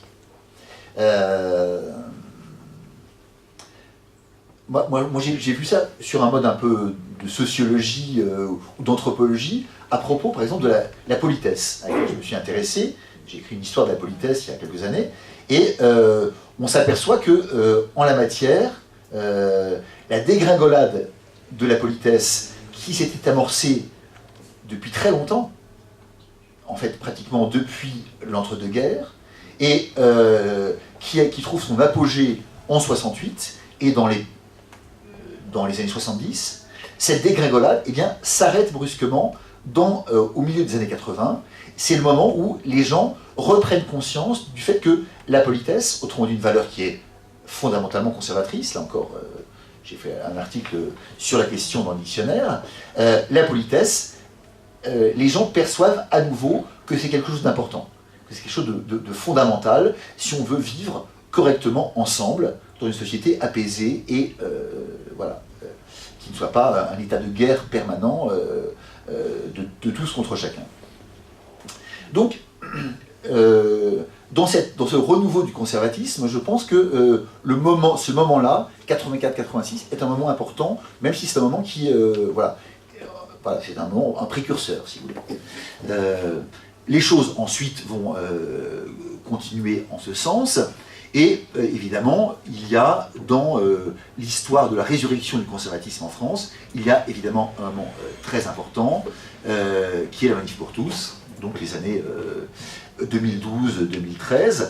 Moi j'ai vu ça sur un mode un peu de sociologie ou d'anthropologie, à propos, par exemple, de la politesse, à laquelle je me suis intéressé. J'ai écrit une histoire de la politesse il y a quelques années, et on s'aperçoit que, en la matière, la dégringolade de la politesse qui s'était amorcée depuis très longtemps, en fait pratiquement depuis l'entre-deux-guerres, et qui trouve son apogée en 68 et dans les années 70, cette dégringolade s'arrête brusquement au milieu des années 80. C'est le moment où les gens reprennent conscience du fait que la politesse, autrement d'une valeur qui est fondamentalement conservatrice, là encore, j'ai fait un article sur la question dans le dictionnaire, la politesse, les gens perçoivent à nouveau que c'est quelque chose d'important, que c'est quelque chose de fondamental si on veut vivre correctement ensemble dans une société apaisée et qui ne soit pas un état de guerre permanent de tous contre chacun. Donc, dans ce renouveau du conservatisme, je pense que ce moment-là, 84-86, est un moment important, même si c'est un moment qui, c'est un précurseur, si vous voulez. Les choses ensuite vont continuer en ce sens, et évidemment, il y a dans l'histoire de la résurrection du conservatisme en France, il y a évidemment un moment très important, qui est la Manif pour tous, donc les années 2012-2013.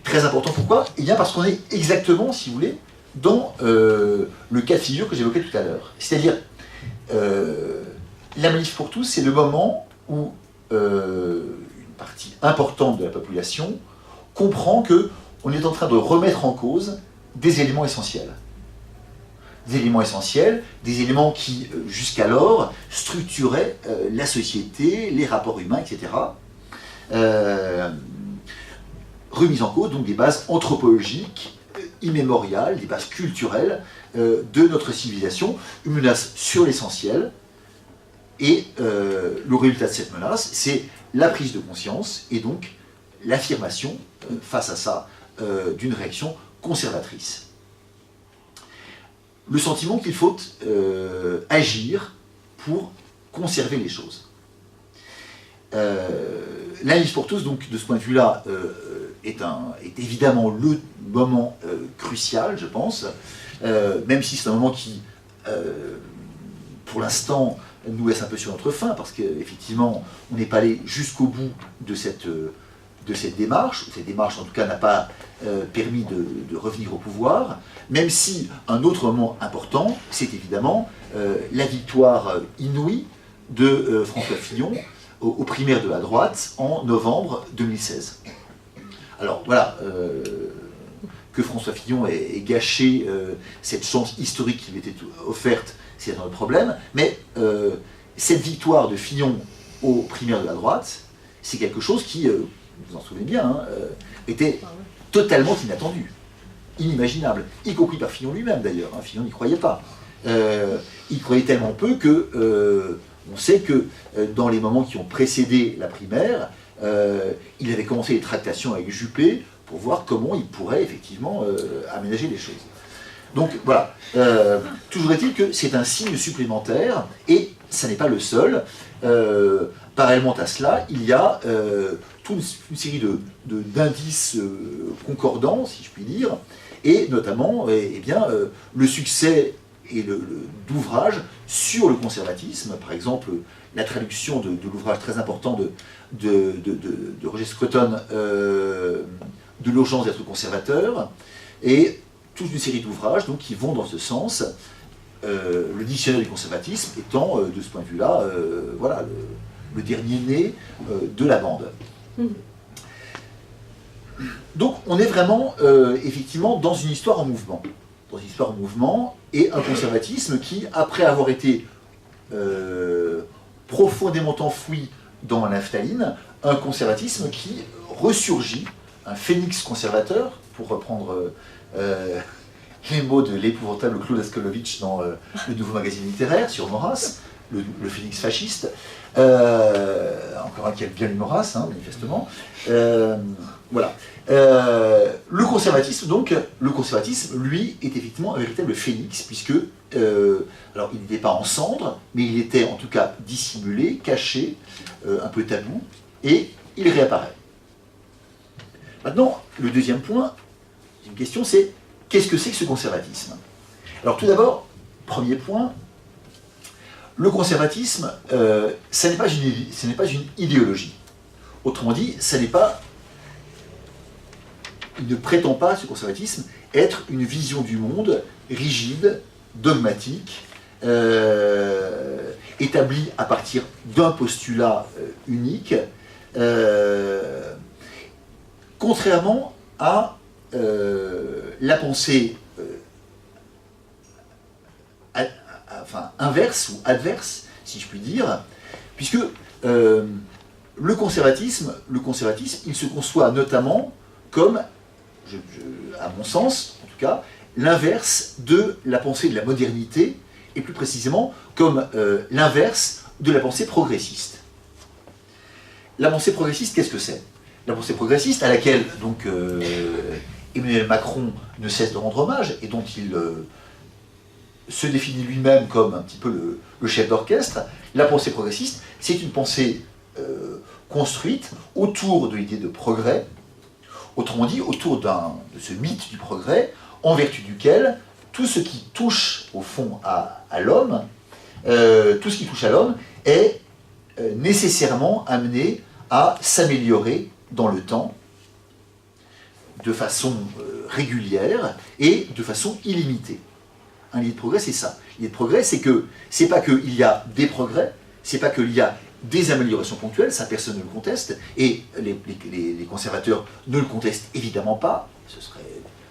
Très important, pourquoi? Eh bien parce qu'on est exactement, si vous voulez, dans le cas de figure que j'évoquais tout à l'heure. C'est-à-dire, la Manif pour tous, c'est le moment où une partie importante de la population comprend qu'on est en train de remettre en cause des éléments essentiels. Des éléments essentiels, des éléments qui, jusqu'alors, structuraient la société, les rapports humains, etc. Remise en cause, donc, des bases anthropologiques, immémoriales, des bases culturelles de notre civilisation, une menace sur l'essentiel. Et le résultat de cette menace, c'est la prise de conscience, et donc l'affirmation, face à ça, d'une réaction conservatrice. Le sentiment qu'il faut agir pour conserver les choses. La Manif pour tous, donc, de ce point de vue-là, est évidemment le moment crucial, je pense, même si c'est un moment qui, pour l'instant, nous laisse un peu sur notre faim, parce qu'effectivement, on n'est pas allé jusqu'au bout de cette démarche. Cette démarche, en tout cas, n'a pas permis de revenir au pouvoir, même si un autre moment important, c'est évidemment la victoire inouïe de François Fillon aux primaires de la droite en novembre 2016. Alors voilà, que François Fillon ait gâché cette chance historique qui lui était offerte, c'est un autre problème, mais cette victoire de Fillon aux primaires de la droite, c'est quelque chose qui, vous vous en souvenez bien, était totalement inattendu, inimaginable, y compris par Fillon lui-même d'ailleurs. Fillon n'y croyait pas. Il croyait tellement peu que on sait que dans les moments qui ont précédé la primaire, il avait commencé les tractations avec Juppé pour voir comment il pourrait effectivement aménager les choses. Donc voilà, toujours est-il que c'est un signe supplémentaire, et ça n'est pas le seul. Parallèlement à cela, il y a toute une série d'indices concordants, si je puis dire, et notamment le succès d'ouvrages sur le conservatisme, par exemple la traduction de l'ouvrage très important de Roger Scruton, de l'urgence d'être conservateur, et toute une série d'ouvrages qui vont dans ce sens, le dictionnaire du conservatisme étant, de ce point de vue-là, le dernier né de la bande. Donc on est vraiment effectivement dans une histoire en mouvement. Dans une histoire en mouvement et un conservatisme qui, après avoir été profondément enfoui dans la naphtaline, un conservatisme qui ressurgit, un phénix conservateur, pour reprendre les mots de l'épouvantable Claude Askolovitch dans le Nouveau Magazine littéraire sur Maurras, le phénix fasciste, encore un qui aime bien les Maurras, hein, manifestement. Voilà. Le conservatisme, donc, lui, est effectivement un véritable phénix, puisque, alors il n'était pas en cendres, mais il était en tout cas dissimulé, caché, un peu tabou, et il réapparaît. Maintenant, le deuxième point, une question, c'est qu'est-ce que c'est que ce conservatisme? Alors tout d'abord, premier point, le conservatisme, ce n'est pas une idéologie. Autrement dit, il ne prétend pas, ce conservatisme, être une vision du monde rigide, dogmatique, établie à partir d'un postulat unique, contrairement à la pensée inverse ou adverse, si je puis dire, puisque le conservatisme, il se conçoit notamment comme, à mon sens, en tout cas, l'inverse de la pensée de la modernité, et plus précisément comme l'inverse de la pensée progressiste. La pensée progressiste, qu'est-ce que c'est? La pensée progressiste, à laquelle donc Emmanuel Macron ne cesse de rendre hommage, et dont il se définit lui-même comme un petit peu le chef d'orchestre, la pensée progressiste, c'est une pensée construite autour de l'idée de progrès, autrement dit, autour de ce mythe du progrès, en vertu duquel tout ce qui touche, au fond, à l'homme, tout ce qui touche à l'homme est nécessairement amené à s'améliorer dans le temps, de façon régulière et de façon illimitée. Un lit de progrès, c'est ça. L'idée de progrès, c'est pas qu'il y a des progrès, c'est pas qu'il y a des améliorations ponctuelles, ça personne ne le conteste, et les conservateurs ne le contestent évidemment pas, ce serait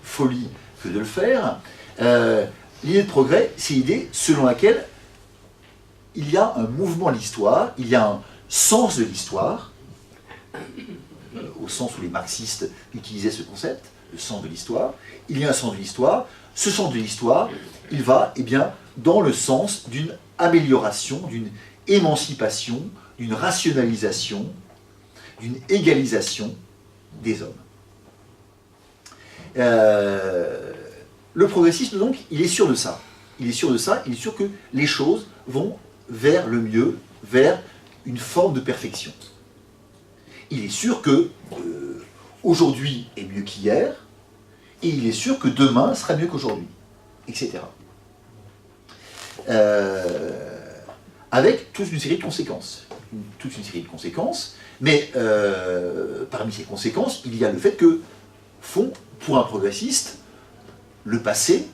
folie que de le faire. L'idée de progrès, c'est l'idée selon laquelle il y a un mouvement de l'histoire, il y a un sens de l'histoire, au sens où les marxistes utilisaient ce concept, le sens de l'histoire, il y a un sens de l'histoire, ce sens de l'histoire, il va dans le sens d'une amélioration, d'une émancipation, d'une rationalisation, d'une égalisation des hommes. Le progressisme, donc, il est sûr de ça. Il est sûr de ça, il est sûr que les choses vont vers le mieux, vers une forme de perfection. Il est sûr que aujourd'hui est mieux qu'hier, et il est sûr que demain sera mieux qu'aujourd'hui, etc. Avec toute une série de conséquences. Mais parmi ces conséquences, il y a le fait que, pour un progressiste, le passé,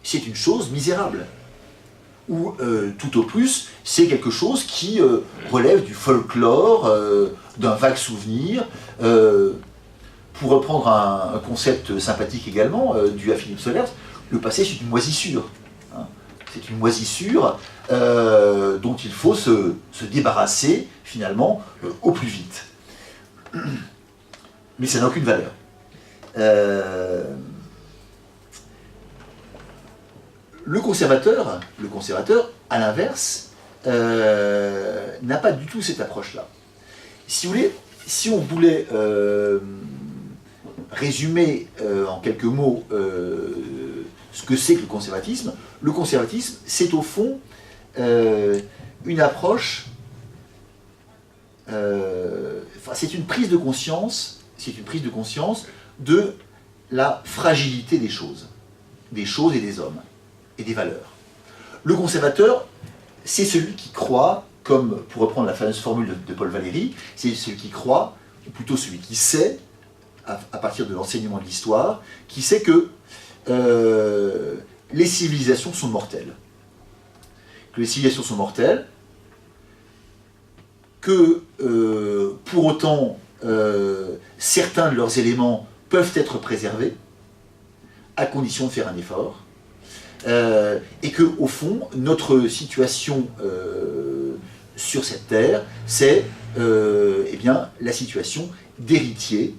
c'est une chose misérable. Ou tout au plus, c'est quelque chose qui relève du folklore, d'un vague souvenir. Pour reprendre un concept sympathique également, dû à Philippe Solers, le passé c'est une moisissure. Hein. C'est une moisissure dont il faut se débarrasser, finalement, au plus vite. Mais ça n'a aucune valeur. Le conservateur, à l'inverse, n'a pas du tout cette approche-là. Si vous voulez, si on voulait résumer en quelques mots ce que c'est que le conservatisme, c'est au fond une approche, c'est une prise de conscience de la fragilité des choses et des hommes et des valeurs. Le conservateur, c'est celui qui croit, comme pour reprendre la fameuse formule de Paul Valéry, c'est celui qui croit, ou plutôt celui qui sait, à partir de l'enseignement de l'histoire, qui sait que les civilisations sont mortelles. Que les civilisations sont mortelles, que pour autant certains de leurs éléments peuvent être préservés, à condition de faire un effort, et que au fond, notre situation sur cette terre, c'est eh bien, la situation d'héritiers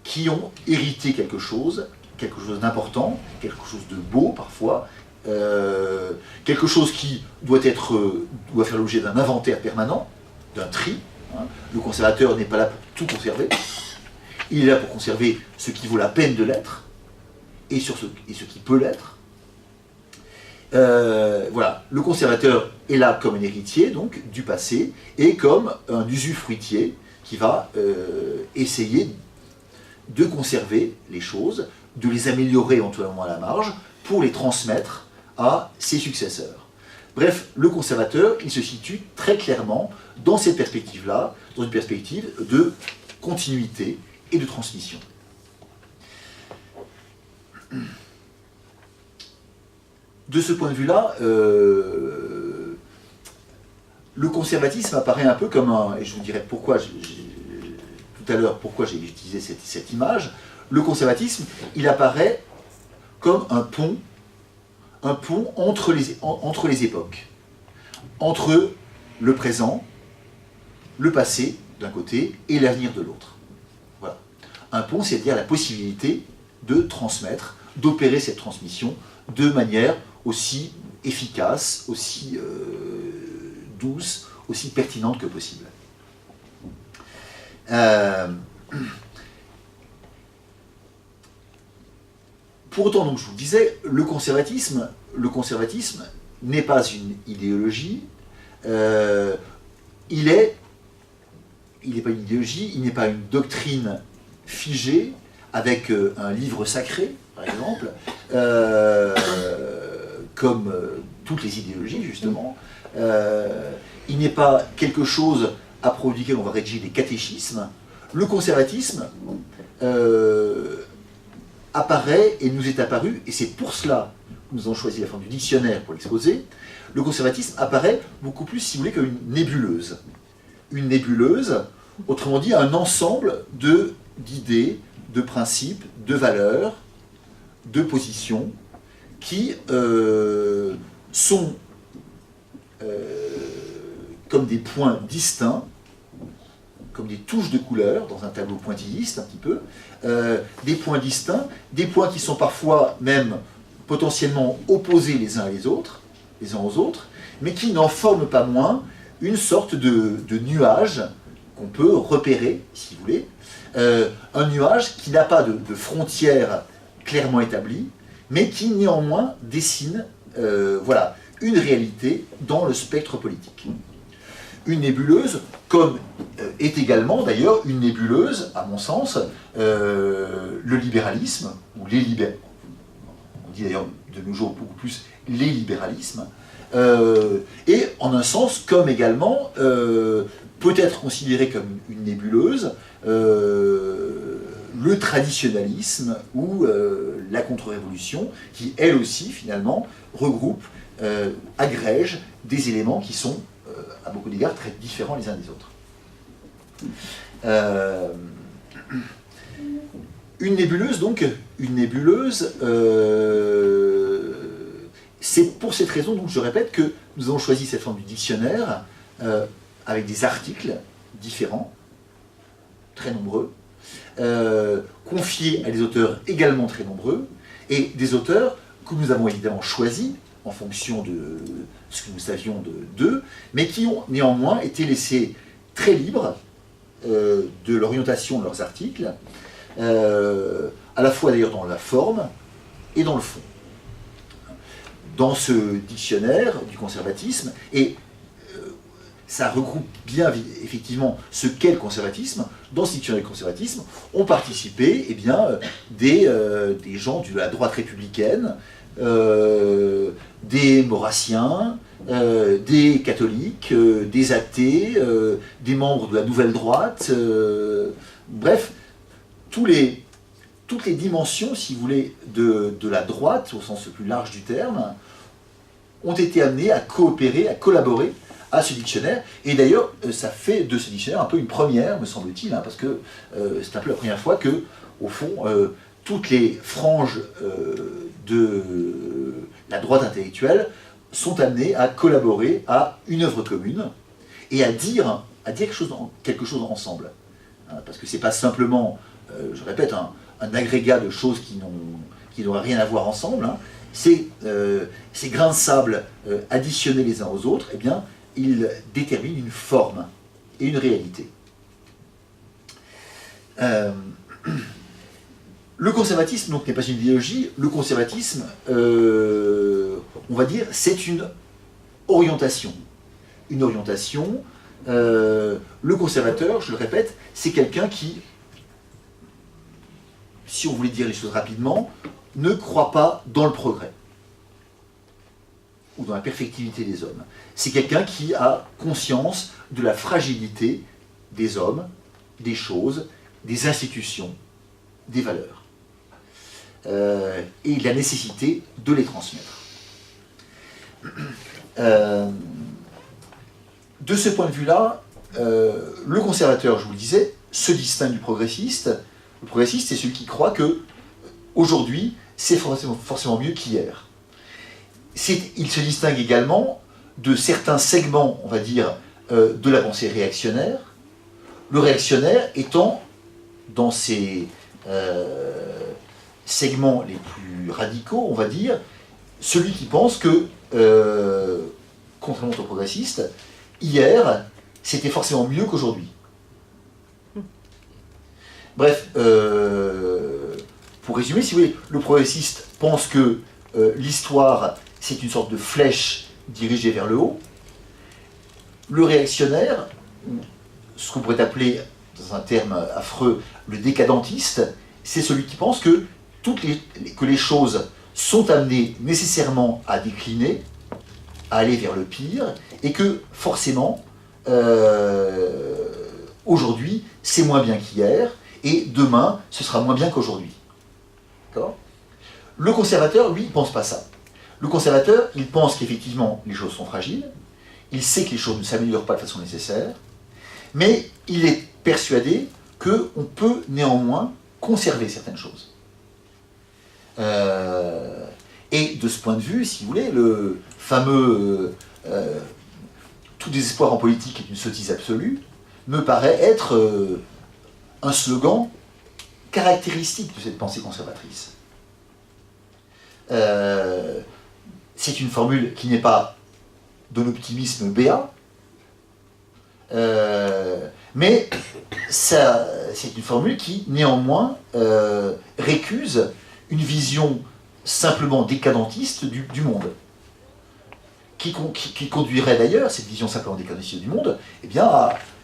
qui ont hérité quelque chose d'important, quelque chose de beau parfois, quelque chose qui doit faire l'objet d'un inventaire permanent, d'un tri. Hein. Le conservateur n'est pas là pour tout conserver, il est là pour conserver ce qui vaut la peine de l'être, et ce qui peut l'être. Voilà, le conservateur est là comme un héritier donc du passé et comme un usufruitier qui va essayer de conserver les choses, de les améliorer éventuellement à la marge pour les transmettre à ses successeurs. Bref, le conservateur, il se situe très clairement dans cette perspective-là, dans une perspective de continuité et de transmission. De ce point de vue-là, le conservatisme apparaît un peu comme un... Et je vous dirai pourquoi, tout à l'heure, pourquoi j'ai utilisé cette image. Le conservatisme, il apparaît comme un pont entre les époques. Entre le présent, le passé d'un côté, et l'avenir de l'autre. Voilà. Un pont, c'est-à-dire la possibilité de transmettre, d'opérer cette transmission de manière aussi efficace, aussi douce, aussi pertinente que possible. Pour autant, donc, je vous le disais, le conservatisme n'est pas une idéologie, il n'est pas une idéologie, il n'est pas une doctrine figée avec un livre sacré, par exemple, comme toutes les idéologies, justement. Il n'est pas quelque chose à propos duquel on va rédiger des catéchismes. Le conservatisme apparaît et nous est apparu, et c'est pour cela que nous avons choisi la forme du dictionnaire pour l'exposer. Le conservatisme apparaît beaucoup plus, si vous voulez, qu'une nébuleuse. Une nébuleuse, autrement dit, un ensemble d'idées, de principes, de valeurs, de positions qui sont comme des points distincts, comme des touches de couleur dans un tableau pointilliste un petit peu, des points distincts, des points qui sont parfois même potentiellement opposés les uns aux autres, mais qui n'en forment pas moins une sorte de nuage qu'on peut repérer, si vous voulez, un nuage qui n'a pas de frontières clairement établies, mais qui néanmoins dessine voilà, une réalité dans le spectre politique. Une nébuleuse, comme est également d'ailleurs une nébuleuse, à mon sens, le libéralisme, ou les libéraux, on dit d'ailleurs de nos jours beaucoup plus les libéralismes, et en un sens comme également peut être considéré comme une nébuleuse le traditionnalisme ou la contre-révolution, qui elle aussi finalement regroupe, agrège des éléments qui sont à beaucoup d'égards très différents les uns des autres. Une nébuleuse, donc, c'est pour cette raison, donc je répète, que nous avons choisi cette forme du dictionnaire avec des articles différents, très nombreux, confiés à des auteurs également très nombreux, et des auteurs que nous avons évidemment choisis en fonction de ce que nous savions d'eux, mais qui ont néanmoins été laissés très libres de l'orientation de leurs articles, à la fois d'ailleurs dans la forme et dans le fond. Dans ce dictionnaire du conservatisme, et ça regroupe bien effectivement ce qu'est le conservatisme, dans ce dictionnaire du conservatisme ont participé des gens de la droite républicaine, des maurassiens, des catholiques, des athées, des membres de la nouvelle droite, bref, toutes les dimensions, si vous voulez, de la droite, au sens le plus large du terme, ont été amenées à coopérer, à collaborer à ce dictionnaire. Et d'ailleurs, ça fait de ce dictionnaire un peu une première, me semble-t-il, hein, parce que c'est un peu la première fois que, au fond, toutes les franges de la droite intellectuelle sont amenées à collaborer à une œuvre commune et à dire quelque chose ensemble. Hein, parce que c'est pas simplement, je répète, un agrégat de choses qui n'ont rien à voir ensemble. Hein. Ces grains de sable additionnés les uns aux autres, eh bien, ils déterminent une forme et une réalité. Le conservatisme, donc, n'est pas une idéologie. Le conservatisme, on va dire, c'est une orientation. Une orientation. Le conservateur, je le répète, c'est quelqu'un qui, si on voulait dire les choses rapidement, ne croit pas dans le progrès ou dans la perfectivité des hommes. C'est quelqu'un qui a conscience de la fragilité des hommes, des choses, des institutions, des valeurs, et de la nécessité de les transmettre. De ce point de vue-là, le conservateur, je vous le disais, se distingue du progressiste. Le progressiste, c'est celui qui croit que aujourd'hui, c'est forcément mieux qu'hier. Il se distingue également de certains segments, on va dire, de la pensée réactionnaire. Le réactionnaire étant, dans ses segments les plus radicaux, on va dire, celui qui pense que, contrairement au progressiste, hier, c'était forcément mieux qu'aujourd'hui. Bref, pour résumer, si vous voulez, le progressiste pense que l'histoire, c'est une sorte de flèche dirigée vers le haut. Le réactionnaire, ce qu'on pourrait appeler, dans un terme affreux, le décadentiste, c'est celui qui pense que les choses sont amenées nécessairement à décliner, à aller vers le pire, et que forcément, aujourd'hui, c'est moins bien qu'hier, et demain, ce sera moins bien qu'aujourd'hui. D'accord ? Le conservateur, lui, ne pense pas ça. Le conservateur, il pense qu'effectivement, les choses sont fragiles, il sait que les choses ne s'améliorent pas de façon nécessaire, mais il est persuadé qu'on peut néanmoins conserver certaines choses. Et de ce point de vue, si vous voulez, le fameux tout désespoir en politique est une sottise absolue me paraît être un slogan caractéristique de cette pensée conservatrice. C'est une formule qui n'est pas d'un optimisme béat, mais c'est une formule qui, néanmoins, récuse une vision simplement décadentiste du monde, qui conduirait d'ailleurs, cette vision simplement décadentiste du monde, eh bien,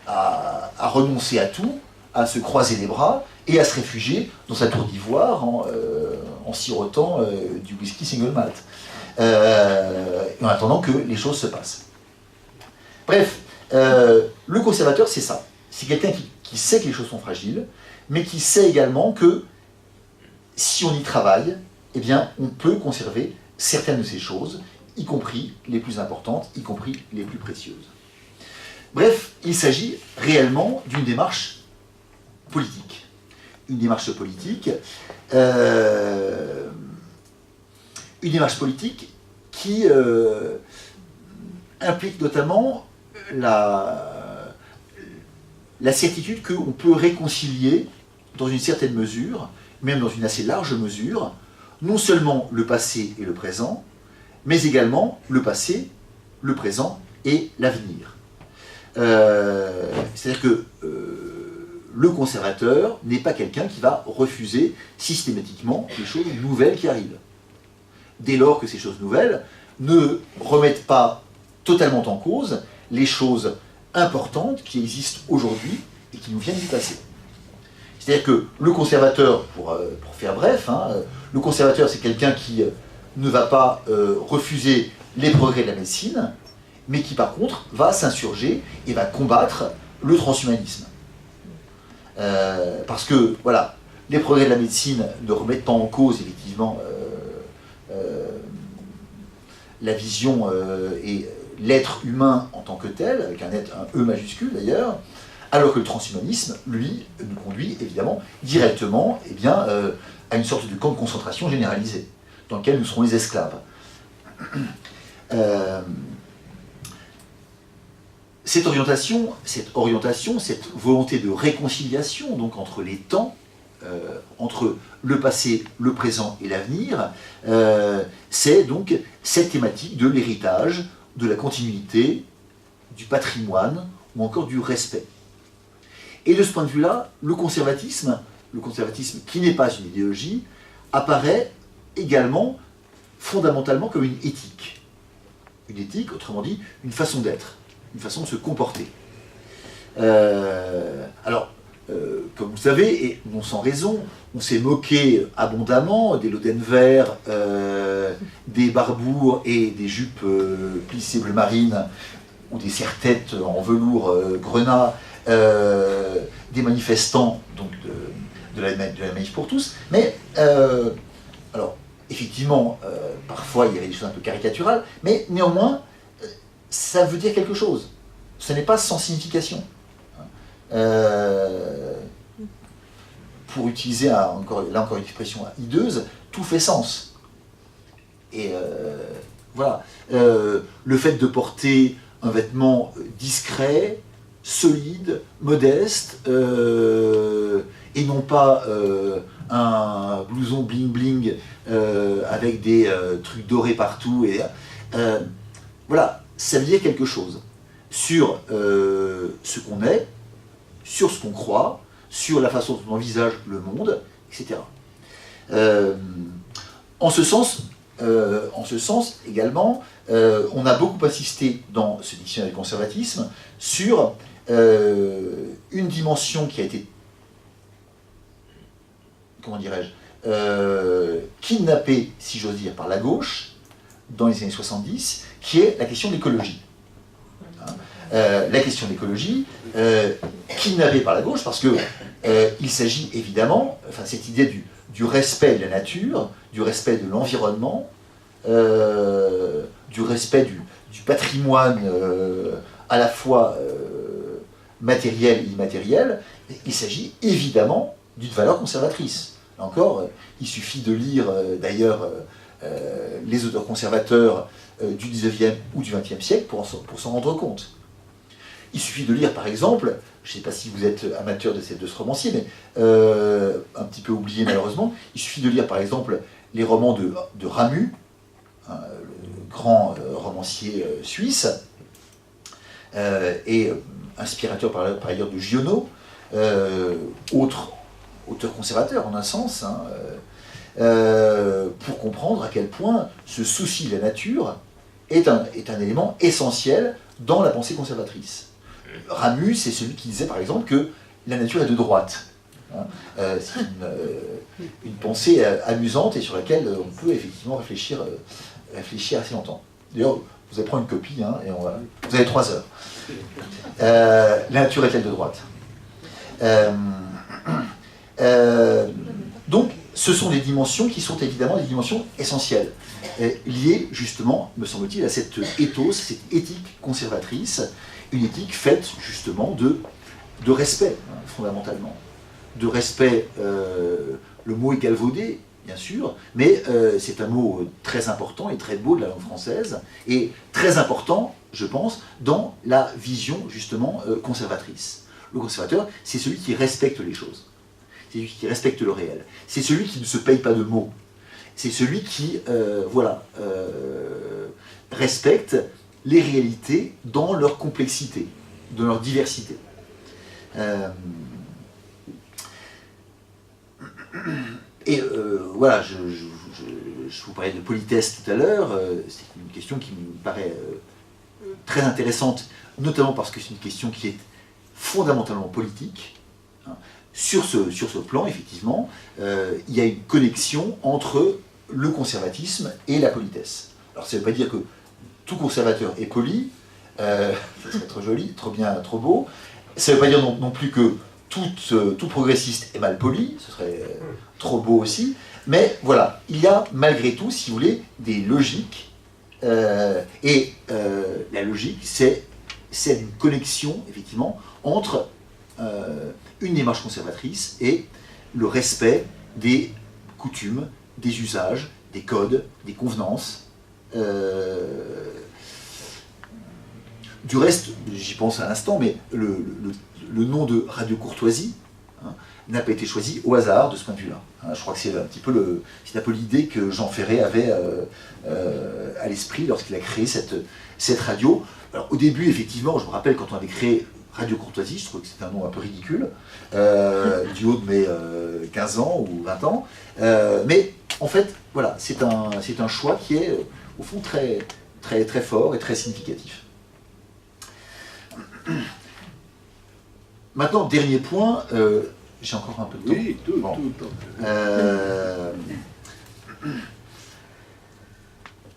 à renoncer à tout, à se croiser les bras et à se réfugier dans sa tour d'ivoire en sirotant du whisky single malt, en attendant que les choses se passent. Bref, le conservateur, c'est ça. C'est quelqu'un qui sait que les choses sont fragiles, mais qui sait également que si on y travaille, eh bien, on peut conserver certaines de ces choses, y compris les plus importantes, y compris les plus précieuses. Bref, il s'agit réellement d'une démarche politique. Une démarche politique, qui implique notamment la certitude qu'on peut réconcilier, dans une certaine mesure, même dans une assez large mesure, non seulement le passé et le présent, mais également le passé, le présent et l'avenir. C'est-à-dire que le conservateur n'est pas quelqu'un qui va refuser systématiquement les choses nouvelles qui arrivent. Dès lors que ces choses nouvelles ne remettent pas totalement en cause les choses importantes qui existent aujourd'hui et qui nous viennent du passé. C'est-à-dire que le conservateur, pour faire bref, hein, le conservateur c'est quelqu'un qui ne va pas refuser les progrès de la médecine, mais qui par contre va s'insurger et va combattre le transhumanisme. Parce que, voilà, les progrès de la médecine ne remettent pas en cause, effectivement, la vision et l'être humain en tant que tel, avec un E majuscule d'ailleurs, alors que le transhumanisme, lui, nous conduit évidemment directement à une sorte de camp de concentration généralisé, dans lequel nous serons les esclaves. Cette orientation, cette volonté de réconciliation donc, entre les temps, entre le passé, le présent et l'avenir, c'est donc cette thématique de l'héritage, de la continuité, du patrimoine ou encore du respect. Et de ce point de vue-là, le conservatisme qui n'est pas une idéologie, apparaît également fondamentalement comme une éthique. Une éthique, autrement dit, une façon d'être, une façon de se comporter. Comme vous le savez, et non sans raison, on s'est moqué abondamment des lodenverts, des barbours et des jupes plissées bleu marine, ou des serre-têtes en velours grenat, des manifestants donc de la Manif pour tous. Mais, alors, effectivement, parfois il y avait des choses un peu caricaturales, mais néanmoins, ça veut dire quelque chose. Ce n'est pas sans signification. Pour utiliser encore une expression hideuse, tout fait sens. Et voilà. Le fait de porter un vêtement discret, solide, modeste, et non pas un blouson bling-bling avec des trucs dorés partout. Voilà, ça veut dire quelque chose sur ce qu'on est, sur ce qu'on croit, sur la façon dont on envisage le monde, etc. En ce sens également, on a beaucoup insisté dans ce dictionnaire du conservatisme sur une dimension qui a été, comment dirais-je, kidnappée, si j'ose dire, par la gauche dans les années 70, qui est la question de l'écologie. La question de l'écologie, kidnappée par la gauche, parce que il s'agit évidemment, cette idée du respect de la nature, du respect de l'environnement, du respect du patrimoine à la fois matériel et immatériel, il s'agit évidemment d'une valeur conservatrice. Là encore, il suffit de lire d'ailleurs les auteurs conservateurs du 19e ou du 20e siècle pour s'en rendre compte. Il suffit de lire par exemple, je ne sais pas si vous êtes amateur de ce romancier, mais un petit peu oublié malheureusement, il suffit de lire par exemple les romans de Ramu, le grand romancier suisse, et inspirateur par ailleurs de Giono, autre auteur conservateur en un sens, pour comprendre à quel point ce souci de la nature est un élément essentiel dans la pensée conservatrice. Ramu, c'est celui qui disait par exemple que la nature est de droite. C'est une pensée amusante et sur laquelle on peut effectivement réfléchir assez longtemps. D'ailleurs, vous allez prendre une copie, et vous avez 3 heures. La nature est-elle de droite? Donc, ce sont des dimensions qui sont évidemment des dimensions essentielles, liées justement, me semble-t-il, à cet ethos, cette éthique conservatrice, une éthique faite justement de respect, fondamentalement. De respect, le mot est galvaudé, bien sûr, mais c'est un mot très important et très beau de la langue française, et très important, je pense, dans la vision justement conservatrice. Le conservateur, c'est celui qui respecte les choses. C'est celui qui respecte le réel. C'est celui qui ne se paye pas de mots. C'est celui qui, respecte les réalités dans leur complexité, dans leur diversité. Voilà, je vous parlais de politesse tout à l'heure, c'est une question qui me paraît très intéressante, notamment parce que c'est une question qui est fondamentalement politique. Sur ce plan, effectivement, il y a une connexion entre le conservatisme et la politesse. Alors ça ne veut pas dire que tout conservateur est poli, ça serait trop joli, trop bien, trop beau. Ça ne veut pas dire non plus que tout progressiste est mal poli, ce serait trop beau aussi. Mais voilà, il y a malgré tout, si vous voulez, des logiques. La logique, c'est une connexion, effectivement, entre une démarche conservatrice et le respect des coutumes, des usages, des codes, des convenances. Du reste, j'y pense à l'instant, mais le nom de Radio Courtoisie, hein, n'a pas été choisi au hasard de ce point de vue-là. Hein, je crois que c'est un petit peu l'idée que Jean Ferré avait à l'esprit lorsqu'il a créé cette radio. Alors au début, effectivement, je me rappelle quand on avait créé Radio Courtoisie, je trouvais que c'était un nom un peu ridicule, du haut de mes 15 ans ou 20 ans. Mais en fait, voilà, c'est un choix qui est au fond très, très, très fort et très significatif. Maintenant, dernier point, j'ai encore un peu de temps. Oui, tout le temps.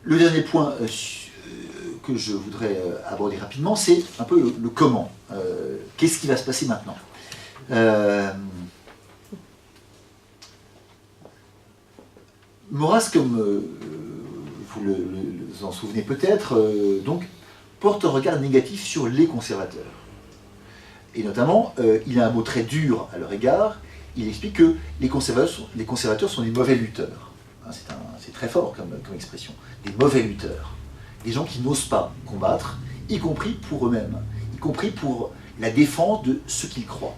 Le dernier point que je voudrais aborder rapidement, c'est un peu le comment. Qu'est-ce qui va se passer maintenant? Maurras, comme vous en souvenez peut-être, donc, porte un regard négatif sur les conservateurs. Et notamment, il a un mot très dur à leur égard. Il explique que les conservateurs sont des mauvais lutteurs. Hein, c'est très fort comme expression. Des mauvais lutteurs. Des gens qui n'osent pas combattre, y compris pour eux-mêmes, y compris pour la défense de ce qu'ils croient.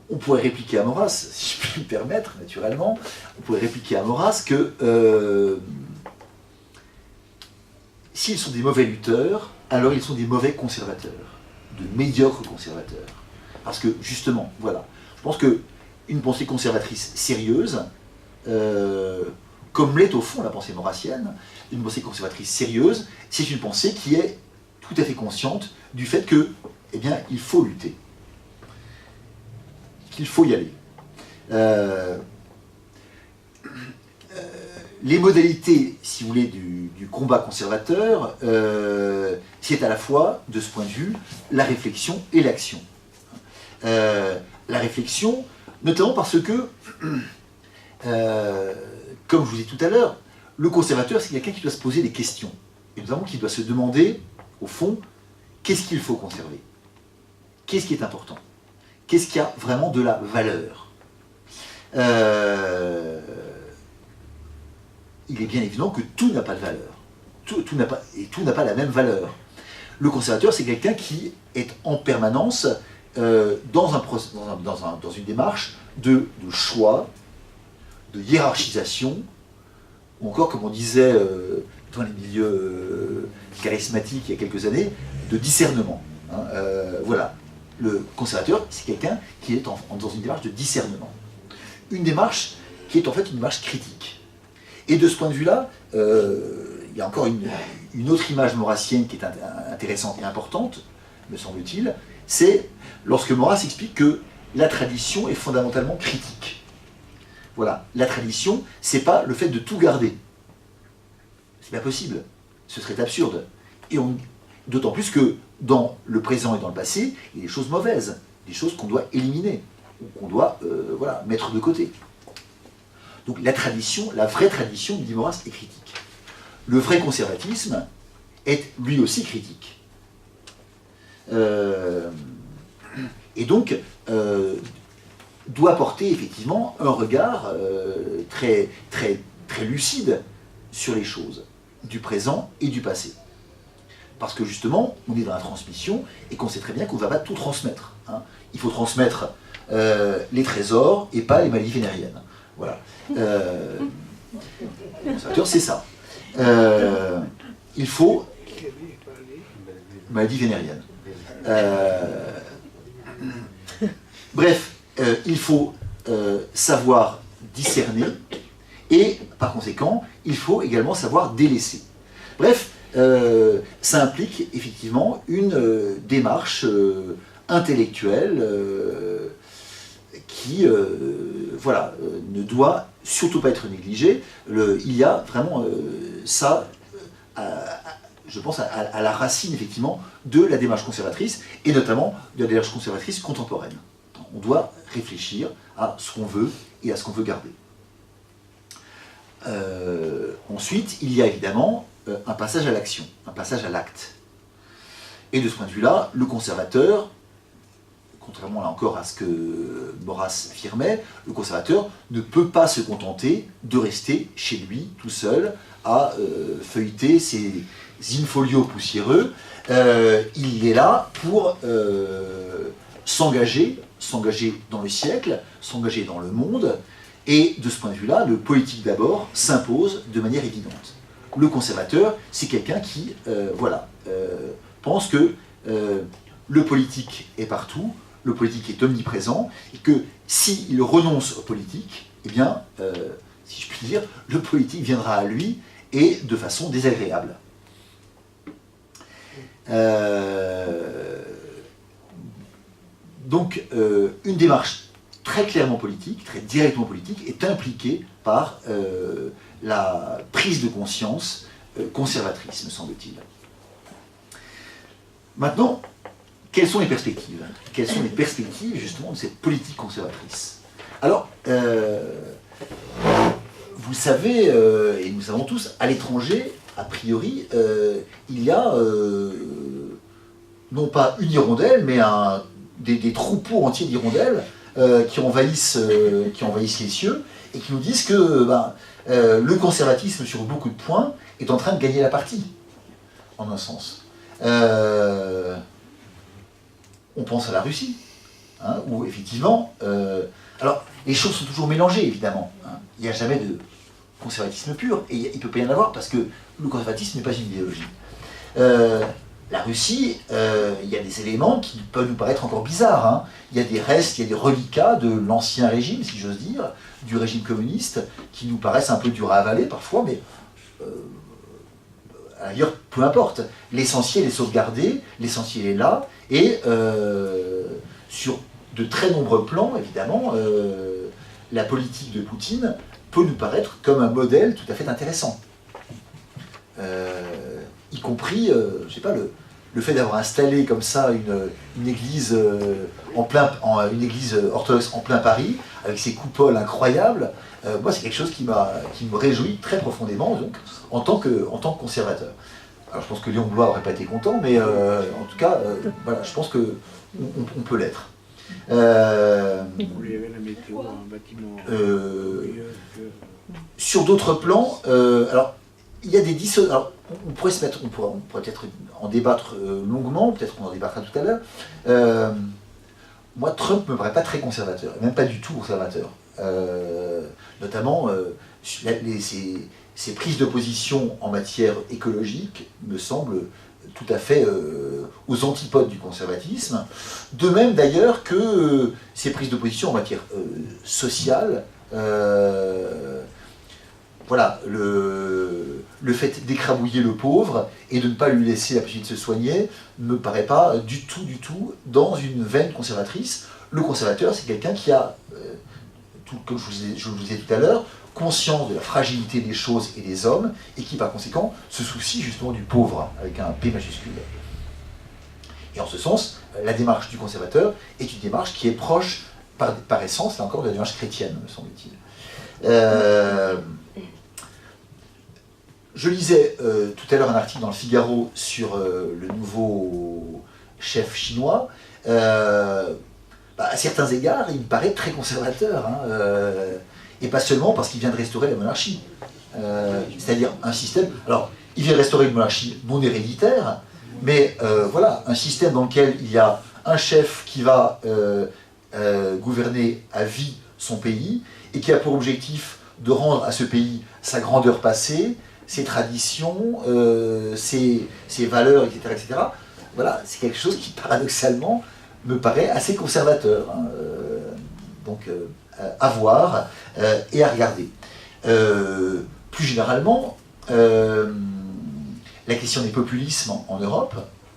On pourrait répliquer à Maurras, si je puis me permettre, naturellement, on pourrait répliquer à Maurras que s'ils sont des mauvais lutteurs, alors ils sont des mauvais conservateurs, de médiocres conservateurs. Parce que, justement, voilà, je pense qu'une pensée conservatrice sérieuse, comme l'est au fond la pensée maurassienne, une pensée conservatrice sérieuse, c'est une pensée qui est tout à fait consciente du fait que, eh bien, il faut lutter, qu'il faut y aller. Les modalités, si vous voulez, du combat conservateur, c'est à la fois, de ce point de vue, la réflexion et l'action. La réflexion, notamment parce que, comme je vous ai dit tout à l'heure, le conservateur, c'est quelqu'un qui doit se poser des questions, et notamment qui doit se demander, au fond, qu'est-ce qu'il faut conserver? Qu'est-ce qui est important? Qu'est-ce qui a vraiment de la valeur? Il est bien évident que tout n'a pas de valeur. Tout n'a pas la même valeur. Le conservateur, c'est quelqu'un qui est en permanence dans une démarche de choix, de hiérarchisation, ou encore, comme on disait dans les milieux charismatiques il y a quelques années, de discernement. Hein, voilà. Le conservateur, c'est quelqu'un qui est dans une démarche de discernement. Une démarche qui est en fait une démarche critique. Et de ce point de vue-là, il y a encore une autre image maurassienne qui est intéressante et importante, me semble-t-il, c'est lorsque Maurras explique que la tradition est fondamentalement critique. Voilà, la tradition, c'est pas le fait de tout garder. C'est pas possible, ce serait absurde. Et d'autant plus que dans le présent et dans le passé, il y a des choses mauvaises, des choses qu'on doit éliminer, ou qu'on doit mettre de côté. Donc la tradition, la vraie tradition, dit Maurras, est critique. Le vrai conservatisme est lui aussi critique. Et donc doit porter effectivement un regard très, très, très lucide sur les choses, du présent et du passé. Parce que justement, on est dans la transmission et qu'on sait très bien qu'on ne va pas tout transmettre. Hein. Il faut transmettre les trésors et pas les maladies vénériennes. Voilà. Le conservateur, c'est ça. Il faut... Maladie vénérienne. Bref, il faut savoir discerner et, par conséquent, il faut également savoir délaisser. Bref, ça implique effectivement une démarche intellectuelle qui ne doit surtout pas être négligée. Il y a vraiment ça, je pense, à la racine effectivement de la démarche conservatrice, et notamment de la démarche conservatrice contemporaine. On doit réfléchir à ce qu'on veut et à ce qu'on veut garder. Ensuite, il y a évidemment un passage à l'action, un passage à l'acte. Et de ce point de vue-là, le conservateur, contrairement là encore à ce que Maurras affirmait, le conservateur ne peut pas se contenter de rester chez lui tout seul à feuilleter ses in-folios poussiéreux. Il est là pour s'engager dans le siècle, s'engager dans le monde, et de ce point de vue-là, le politique d'abord s'impose de manière évidente. Le conservateur, c'est quelqu'un qui pense que le politique est partout, le politique est omniprésent, et que s'il renonce au politique, eh bien, si je puis dire, le politique viendra à lui, et de façon désagréable. Donc, une démarche très clairement politique, très directement politique, est impliquée par la prise de conscience conservatrice, me semble-t-il. Maintenant, quelles sont les perspectives? Quelles sont les perspectives, justement, de cette politique conservatrice? Alors, vous le savez, et nous le savons tous, à l'étranger, a priori, il y a non pas une hirondelle, mais des troupeaux entiers d'hirondelles qui envahissent les cieux et qui nous disent que le conservatisme sur beaucoup de points est en train de gagner la partie, en un sens. On pense à la Russie, hein, où effectivement... alors, les choses sont toujours mélangées, évidemment. Hein. Il n'y a jamais de conservatisme pur, et il ne peut pas y en avoir, parce que le conservatisme n'est pas une idéologie. La Russie, il y a des éléments qui peuvent nous paraître encore bizarres. Hein. Il y a des restes, il y a des reliquats de l'ancien régime, si j'ose dire, du régime communiste, qui nous paraissent un peu durs à avaler parfois, mais ailleurs, peu importe. L'essentiel est sauvegardé, l'essentiel est là, et sur de très nombreux plans, évidemment, la politique de Poutine peut nous paraître comme un modèle tout à fait intéressant. Y compris, je sais pas, le fait d'avoir installé comme ça une église une église orthodoxe en plein Paris, avec ses coupoles incroyables, moi c'est quelque chose qui me réjouit très profondément, donc, en tant que conservateur. Alors je pense que Léon Blois n'aurait pas été content, mais en tout cas, voilà, je pense qu'on peut l'être. Vous lui avez la météo, un bâtiment. Sur d'autres plans, alors il y a des dissonances. On pourrait peut-être en débattre longuement, peut-être qu'on en débattra tout à l'heure. Moi, Trump me paraît pas très conservateur, même pas du tout conservateur. Notamment, ses prises de position en matière écologique me semblent tout à fait aux antipodes du conservatisme. De même d'ailleurs que ses prises de position en matière sociale. Voilà, le fait d'écrabouiller le pauvre et de ne pas lui laisser la possibilité de se soigner ne me paraît pas du tout dans une veine conservatrice. Le conservateur, c'est quelqu'un qui a, comme je vous disais tout à l'heure, conscience de la fragilité des choses et des hommes, et qui par conséquent se soucie justement du pauvre, avec un P majuscule. Et en ce sens, la démarche du conservateur est une démarche qui est proche, par essence, là encore, de la démarche chrétienne, me semble-t-il. Je lisais tout à l'heure un article dans le Figaro sur le nouveau chef chinois. À certains égards, il me paraît très conservateur, hein, et pas seulement parce qu'il vient de restaurer la monarchie. C'est-à-dire un système... Alors, il vient de restaurer une monarchie non héréditaire, mais voilà, un système dans lequel il y a un chef qui va gouverner à vie son pays, et qui a pour objectif de rendre à ce pays sa grandeur passée, ses traditions, ses valeurs, etc., etc. Voilà, c'est quelque chose qui, paradoxalement, me paraît assez conservateur. Hein, donc, à voir et à regarder. Plus généralement, la question des populismes en Europe,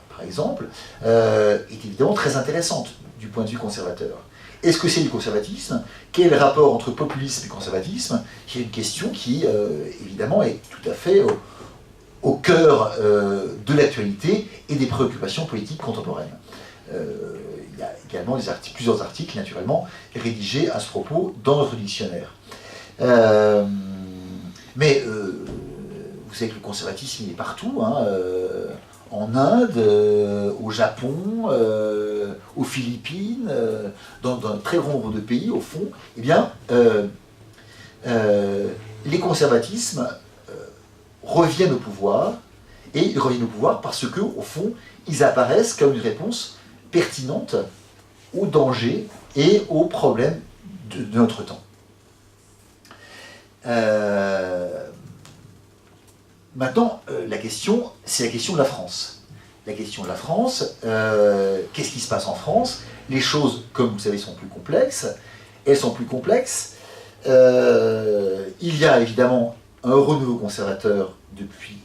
par exemple, est évidemment très intéressante du point de vue conservateur. Est-ce que c'est du conservatisme? Quel est le rapport entre populisme et conservatisme? C'est une question qui, évidemment, est tout à fait au cœur de l'actualité et des préoccupations politiques contemporaines. Il y a également plusieurs articles, naturellement, rédigés à ce propos dans notre dictionnaire. Mais savez que le conservatisme, il est partout, hein, en Inde, au Japon, aux Philippines, dans un très grand nombre de pays, au fond, eh bien, les conservatismes reviennent au pouvoir, et ils reviennent au pouvoir parce que, au fond, ils apparaissent comme une réponse pertinente aux dangers et aux problèmes de notre temps. Maintenant, la question, c'est la question de la France. La question de la France, qu'est-ce qui se passe en France? Les choses, comme vous savez, sont plus complexes. Elles sont plus complexes. Il y a évidemment un renouveau conservateur depuis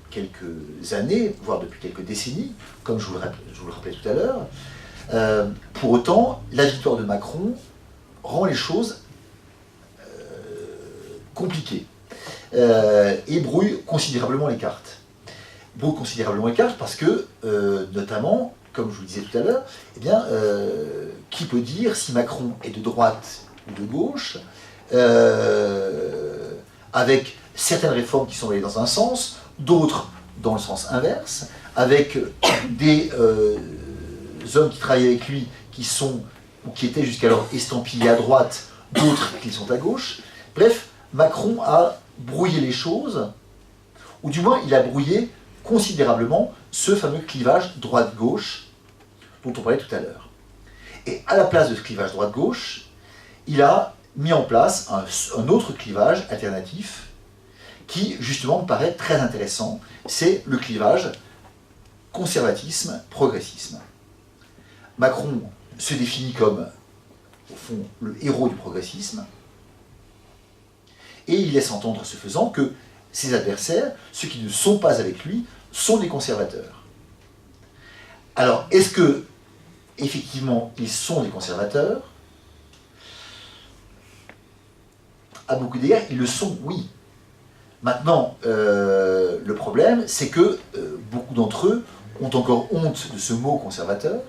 quelques années, voire depuis quelques décennies, comme je vous le rappelais tout à l'heure. Pour autant, la victoire de Macron rend les choses compliquées et brouille considérablement les cartes. Brouille considérablement les cartes parce que, notamment, comme je vous le disais tout à l'heure, eh bien, qui peut dire si Macron est de droite ou de gauche, avec certaines réformes qui sont allées dans un sens, d'autres dans le sens inverse, avec des hommes qui travaillent avec lui qui sont, ou qui étaient jusqu'alors estampillés à droite, d'autres qui sont à gauche. Bref, Macron a brouillé les choses, ou du moins il a brouillé considérablement ce fameux clivage droite-gauche dont on parlait tout à l'heure. Et à la place de ce clivage droite-gauche, il a mis en place un autre clivage alternatif qui, justement, me paraît très intéressant. C'est le clivage conservatisme-progressisme. Macron se définit comme, au fond, le héros du progressisme, et il laisse entendre, ce faisant, que ses adversaires, ceux qui ne sont pas avec lui, sont des conservateurs. Alors, est-ce que, effectivement, ils sont des conservateurs? À beaucoup d'égards, ils le sont, oui. Maintenant, le problème, c'est que beaucoup d'entre eux ont encore honte de ce mot conservateur,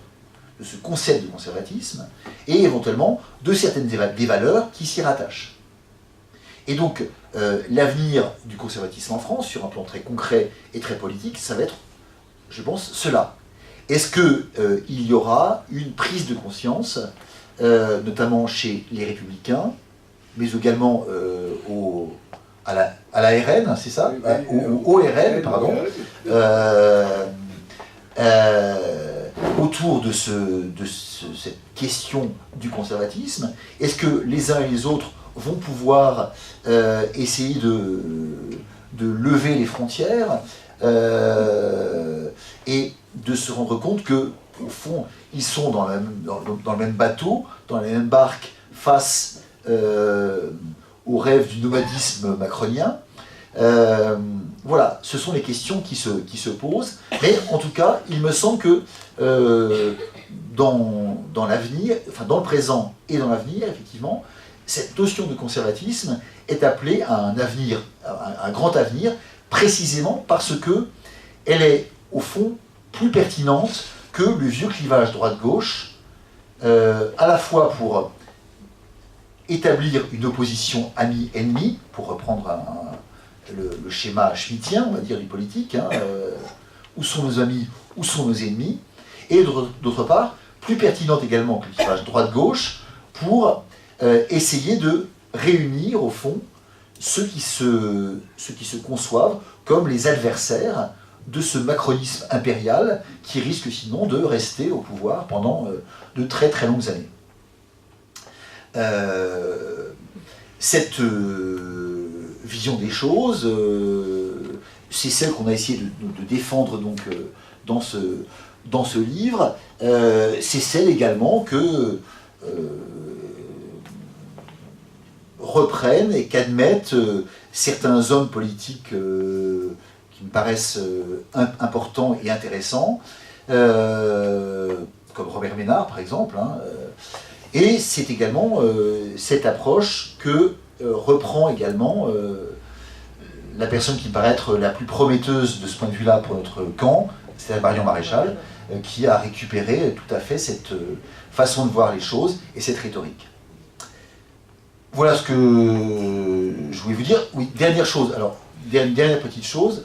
de ce concept de conservatisme, et éventuellement de certaines des valeurs qui s'y rattachent. Et donc, l'avenir du conservatisme en France, sur un plan très concret et très politique, ça va être, je pense, cela. Est-ce qu'il y aura une prise de conscience, notamment chez les Républicains, mais également à la RN, c'est ça, au RN, pardon, autour de cette question du conservatisme? Est-ce que les uns et les autres vont pouvoir essayer de lever les frontières et de se rendre compte que, au fond, ils sont dans le même bateau, dans la même barque, face au rêve du nomadisme macronien? Voilà, ce sont les questions qui se posent, mais en tout cas, il me semble que dans l'avenir, enfin dans le présent et dans l'avenir, effectivement, cette notion de conservatisme est appelée à un avenir, à un grand avenir, précisément parce que elle est, au fond, plus pertinente que le vieux clivage droite-gauche, à la fois pour établir une opposition ami-ennemi, pour reprendre le schéma schmittien, on va dire, du politique, hein, où sont nos amis, où sont nos ennemis, et d'autre part, plus pertinente également que le clivage droite-gauche, pour essayer de réunir, au fond, ceux qui se conçoivent comme les adversaires de ce macronisme impérial qui risque sinon de rester au pouvoir pendant de très très longues années. Cette vision des choses, c'est celle qu'on a essayé de défendre donc, dans ce livre. C'est celle également que reprennent et qu'admettent certains hommes politiques qui me paraissent importants et intéressants, comme Robert Ménard par exemple, hein, et c'est également cette approche que reprend également la personne qui me paraît être la plus prometteuse de ce point de vue-là pour notre camp, c'est Marion Maréchal, qui a récupéré tout à fait cette façon de voir les choses et cette rhétorique. Voilà ce que je voulais vous dire. Oui, dernière chose. Alors, dernière petite chose.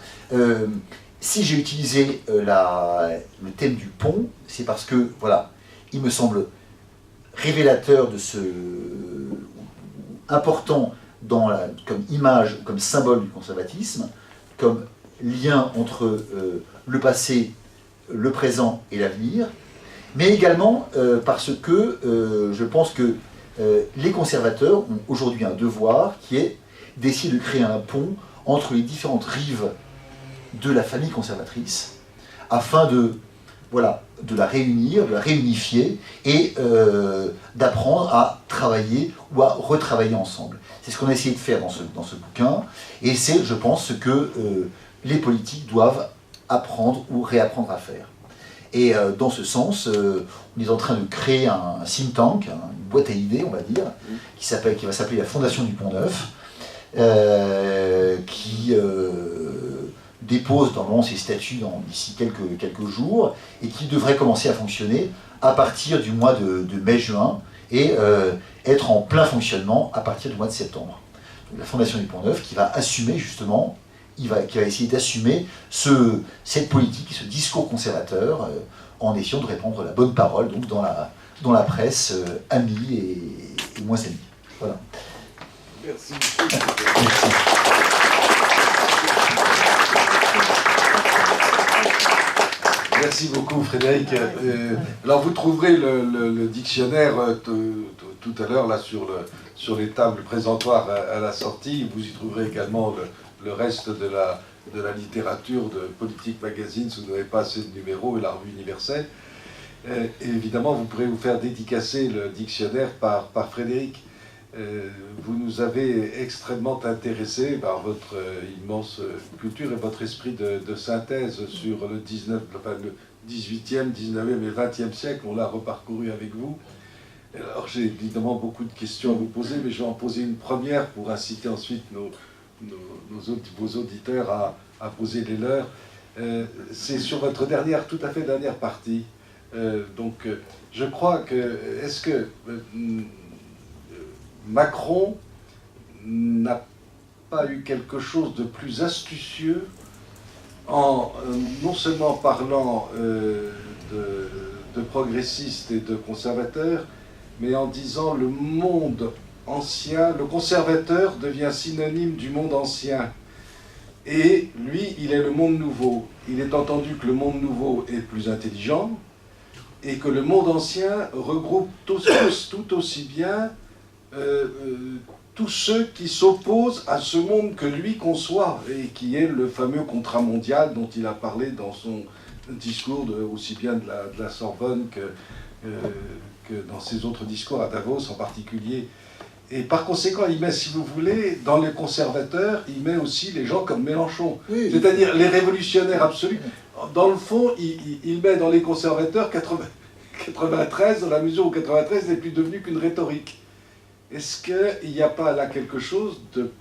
Si j'ai utilisé le thème du pont, c'est parce que, voilà, il me semble révélateur de ce important comme image, comme symbole du conservatisme, comme lien entre le passé, le présent et l'avenir, mais également parce que je pense que les conservateurs ont aujourd'hui un devoir qui est d'essayer de créer un pont entre les différentes rives de la famille conservatrice, afin de la réunir, de la réunifier et d'apprendre à travailler ou à retravailler ensemble. C'est ce qu'on a essayé de faire dans ce bouquin, et c'est, je pense, ce que les politiques doivent apprendre ou réapprendre à faire. Et dans ce sens, on est en train de créer un think tank, une boîte à idées, on va dire, qui va s'appeler la Fondation du Pont Neuf, qui dépose normalement ses statuts d'ici quelques jours, et qui devrait commencer à fonctionner à partir du mois de mai-juin, et être en plein fonctionnement à partir du mois de septembre. Donc, la Fondation du Pont Neuf qui va assumer justement, qui va essayer d'assumer cette politique, ce discours conservateur, en essayant de répandre la bonne parole donc dans la presse amie et moins amie. Voilà. Merci. Merci. Merci beaucoup Frédéric. Alors vous trouverez le dictionnaire tout à l'heure là sur les tables présentoires à la sortie. Vous y trouverez également le reste de la littérature de Politique Magazine, si vous n'avez pas assez de numéros, et la revue universelle. Et évidemment, vous pourrez vous faire dédicacer le dictionnaire par Frédéric. Vous nous avez extrêmement intéressés par votre immense culture et votre esprit de synthèse sur le 18e, 19e et 20e siècle. On l'a reparcouru avec vous. Alors j'ai évidemment beaucoup de questions à vous poser, mais je vais en poser une première pour inciter ensuite vos auditeurs à poser les leurs. C'est sur votre tout à fait dernière partie. Donc je crois que, est-ce que Macron n'a pas eu quelque chose de plus astucieux en non seulement parlant de progressistes et de conservateurs, mais en disant le monde ancien, le conservateur devient synonyme du monde ancien. Et lui, il est le monde nouveau. Il est entendu que le monde nouveau est plus intelligent et que le monde ancien regroupe tout aussi bien tous ceux qui s'opposent à ce monde que lui conçoit et qui est le fameux contrat mondial dont il a parlé dans son discours aussi bien de la Sorbonne que dans ses autres discours à Davos en particulier. Et par conséquent, il met, si vous voulez, dans les conservateurs, il met aussi les gens comme Mélenchon, oui, c'est-à-dire les révolutionnaires absolus. Dans le fond, il met dans les conservateurs 93, dans la mesure où 93 n'est plus devenu qu'une rhétorique. Est-ce qu'il n'y a pas là quelque chose de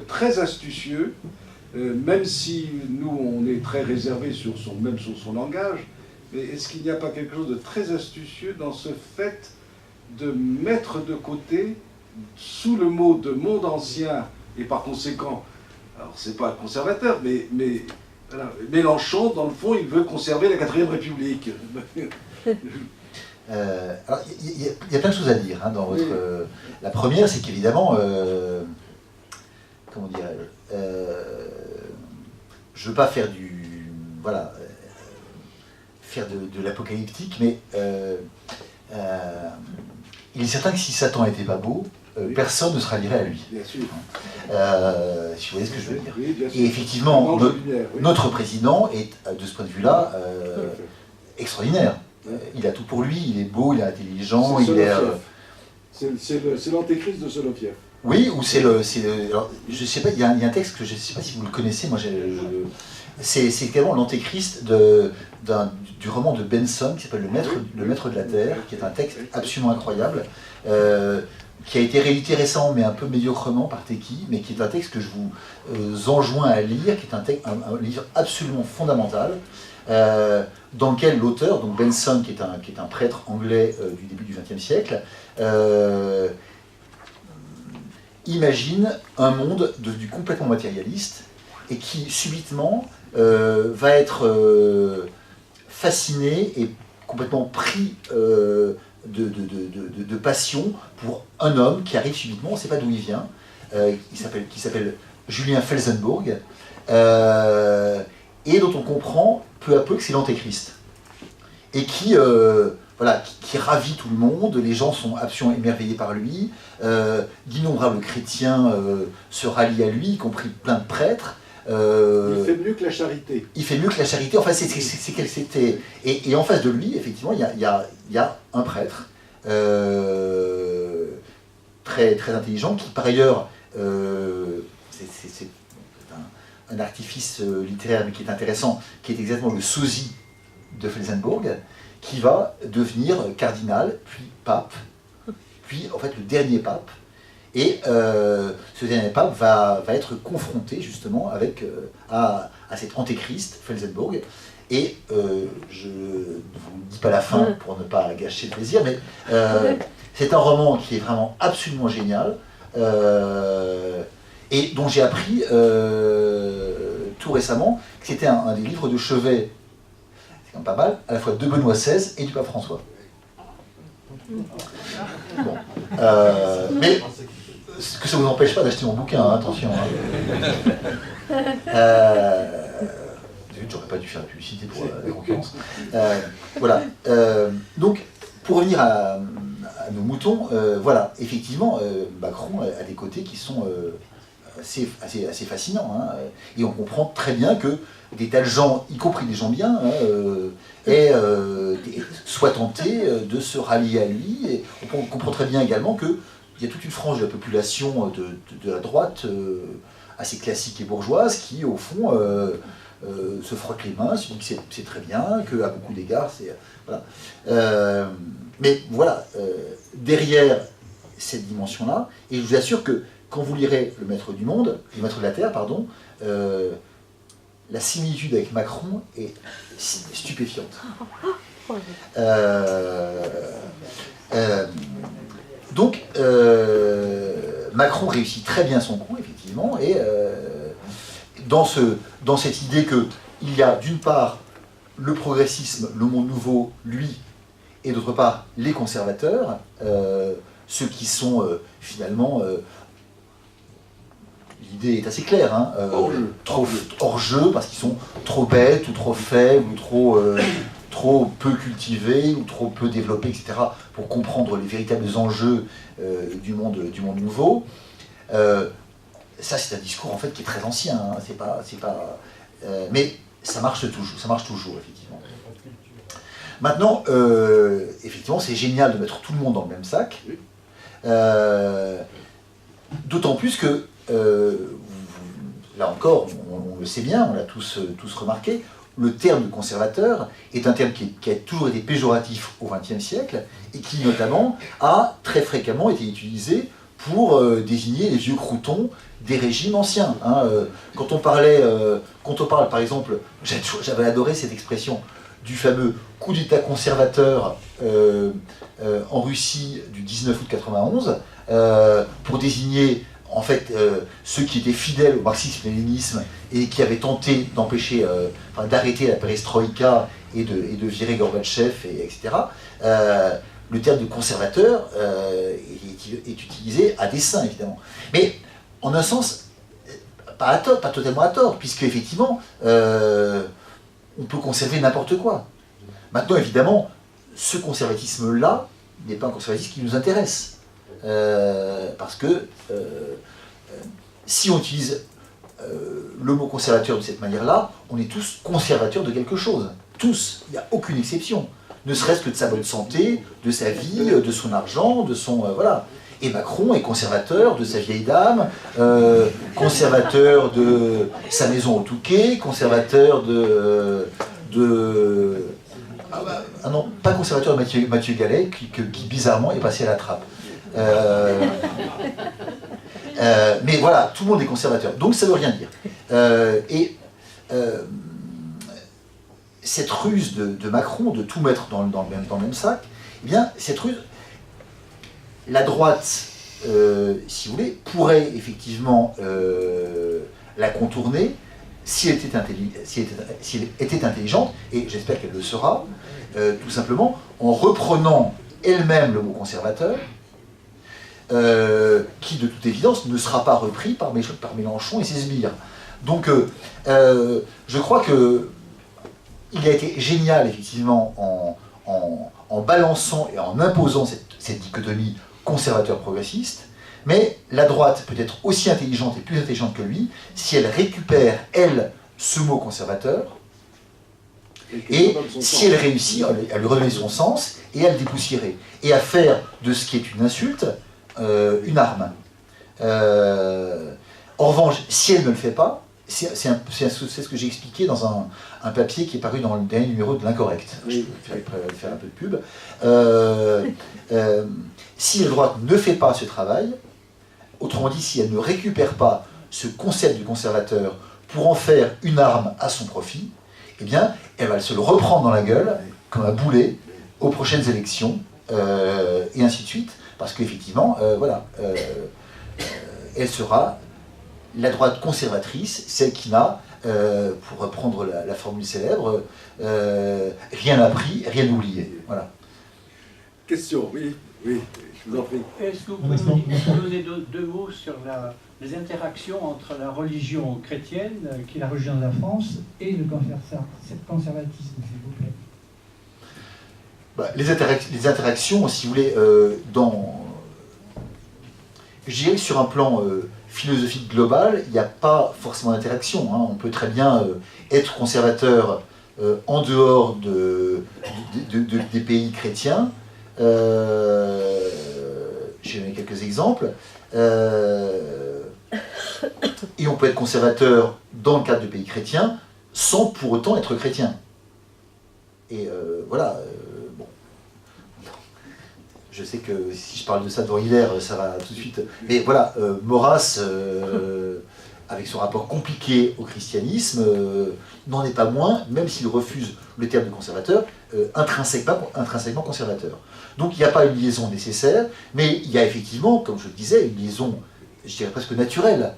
très astucieux, même si nous, on est très réservé sur son langage, mais est-ce qu'il n'y a pas quelque chose de très astucieux dans ce fait de mettre de côté, sous le mot de monde ancien, et par conséquent, alors c'est pas conservateur, mais voilà, Mélenchon, dans le fond, il veut conserver la 4ème République. Alors, il y a plein de choses à dire hein, dans votre... la première, c'est qu'évidemment, comment dirais-je, je ne veux pas faire faire de l'apocalyptique, mais il est certain que si Satan n'était pas beau, personne ne se rallierait à lui. Bien sûr. Si vous voyez ce que je veux dire. Oui, bien sûr. Et effectivement, notre président est, de ce point de vue-là, extraordinaire. Il a tout pour lui, il est beau, il est intelligent, il est... C'est l'antéchrist de Soloviev. Oui, ou alors, je sais pas, il y a un texte que je ne sais pas si vous le connaissez, moi c'est également l'antéchrist du roman de Benson qui s'appelle Le Maître de la Terre, qui est un texte absolument incroyable, qui a été réédité récemment, mais un peu médiocrement par Teki, mais qui est un texte que je vous enjoins à lire, qui est un livre absolument fondamental, dans lequel l'auteur, donc Benson, qui est un prêtre anglais du début du XXe siècle, imagine un monde devenu complètement matérialiste, et qui subitement va être fasciné et complètement pris de passion pour un homme qui arrive subitement, on ne sait pas d'où il vient, qui s'appelle Julien Felsenburg, et dont on comprend peu à peu que c'est l'Antéchrist. Et qui ravit tout le monde, les gens sont absolument émerveillés par lui, d'innombrables chrétiens se rallient à lui, y compris plein de prêtres. Il fait mieux que la charité. Il fait mieux que la charité, enfin c'était... Et en face de lui, effectivement, il y a un prêtre très, très intelligent, qui par ailleurs, c'est un artifice littéraire, mais qui est intéressant, qui est exactement le sosie de Felsenburg, qui va devenir cardinal, puis pape, puis en fait le dernier pape. Et ce dernier pape va être confronté justement à cet antéchrist, Felsenburg. Et je ne vous dis pas la fin pour ne pas gâcher le plaisir, mais c'est un roman qui est vraiment absolument génial, et dont j'ai appris tout récemment que c'était un des livres de chevet, c'est quand même pas mal, à la fois de Benoît XVI et du pape François. Bon. Mais que ça ne vous empêche pas d'acheter mon bouquin, hein, attention. Hein. J'aurais pas dû faire la publicité pour la concurrence. Voilà. Donc, pour revenir à nos moutons, voilà, effectivement, Macron a des côtés qui sont assez fascinants. Hein, et on comprend très bien que des tas de gens, y compris des gens bien, soient tentés de se rallier à lui. Et on comprend très bien également qu'il y a toute une frange de la population de la droite assez classique et bourgeoise qui, au fond, se frotte les mains, se dit que c'est très bien, qu'à beaucoup d'égards, c'est... Voilà. Mais voilà, derrière cette dimension-là, et je vous assure que quand vous lirez Le Maître du Monde, Le Maître de la Terre, pardon, la similitude avec Macron est stupéfiante. Donc, Macron réussit très bien son coup, effectivement, et dans cette idée qu'il y a d'une part le progressisme, le monde nouveau, lui, et d'autre part les conservateurs, ceux qui sont finalement... l'idée est assez claire, hein, trop hors jeu parce qu'ils sont trop bêtes ou trop faibles ou trop peu cultivés ou trop peu développés, etc., pour comprendre les véritables enjeux du monde nouveau. Ça, c'est un discours en fait qui est très ancien, hein, mais ça marche toujours, effectivement. Maintenant, effectivement, c'est génial de mettre tout le monde dans le même sac, d'autant plus que là encore, on le sait bien, on l'a tous remarqué, le terme de conservateur est un terme qui a toujours été péjoratif au XXe siècle et qui notamment a très fréquemment été utilisé pour désigner les vieux croutons des régimes anciens. Hein. Quand on parle par exemple, j'avais adoré cette expression du fameux coup d'État conservateur en Russie du 19 août 91, pour désigner en fait ceux qui étaient fidèles au marxisme-léninisme et qui avaient tenté d'empêcher, d'arrêter la perestroïka et de virer Gorbatchev, etc. Le terme de conservateur est utilisé à dessein, évidemment. Mais en un sens, pas totalement à tort, puisque effectivement, on peut conserver n'importe quoi. Maintenant, évidemment, ce conservatisme-là n'est pas un conservatisme qui nous intéresse. Parce que si on utilise le mot conservateur de cette manière-là, on est tous conservateurs de quelque chose. Tous, il n'y a aucune exception. Ne serait-ce que de sa bonne santé, de sa vie, de son argent, de son... voilà. Et Macron est conservateur de sa vieille dame, conservateur de sa maison au Touquet, conservateur ah non, pas conservateur de Mathieu Gallet, qui bizarrement est passé à la trappe. Mais voilà, tout le monde est conservateur, donc ça ne veut rien dire. Cette ruse de Macron de tout mettre dans le même sac, eh bien, cette ruse, la droite, si vous voulez, pourrait effectivement la contourner si elle était intelligente, et j'espère qu'elle le sera, tout simplement en reprenant elle-même le mot conservateur, qui de toute évidence ne sera pas repris par Mélenchon et ses sbires. Donc je crois qu'il a été génial effectivement en balançant et en imposant cette dichotomie conservateur-progressiste, mais la droite peut être aussi intelligente et plus intelligente que lui si elle récupère, elle, ce mot conservateur, et si elle réussit à lui redonner son sens et à le dépoussiérer, et à faire de ce qui est une insulte une arme. En revanche, si elle ne le fait pas, c'est ce que j'ai expliqué dans un papier qui est paru dans le dernier numéro de l'Incorrect. Je vais faire un peu de pub. Si la droite ne fait pas ce travail, autrement dit, si elle ne récupère pas ce concept du conservateur pour en faire une arme à son profit, eh bien, elle va se le reprendre dans la gueule comme un boulet aux prochaines élections, et ainsi de suite, parce qu'effectivement, elle sera la droite conservatrice, celle qui n'a, pour reprendre la formule célèbre, rien appris, rien oublié. Voilà. Question, oui, je vous en prie. Est-ce que vous pouvez nous donner deux mots sur les interactions entre la religion chrétienne, qui est la religion de la France, et le conservatisme, s'il vous plaît? Les interactions, si vous voulez, je dirais que sur un plan philosophique global, il n'y a pas forcément d'interaction. Hein. On peut très bien être conservateur en dehors des pays chrétiens. J'ai donné quelques exemples. Et on peut être conservateur dans le cadre de pays chrétiens sans pour autant être chrétien. Et voilà. Bon. Je sais que si je parle de ça devant Hilaire, ça va tout de suite. Mais voilà, Maurras, avec son rapport compliqué au christianisme, n'en est pas moins, même s'il refuse le terme de conservateur, intrinsèquement conservateur. Donc il n'y a pas une liaison nécessaire, mais il y a effectivement, comme je le disais, une liaison, je dirais presque naturelle.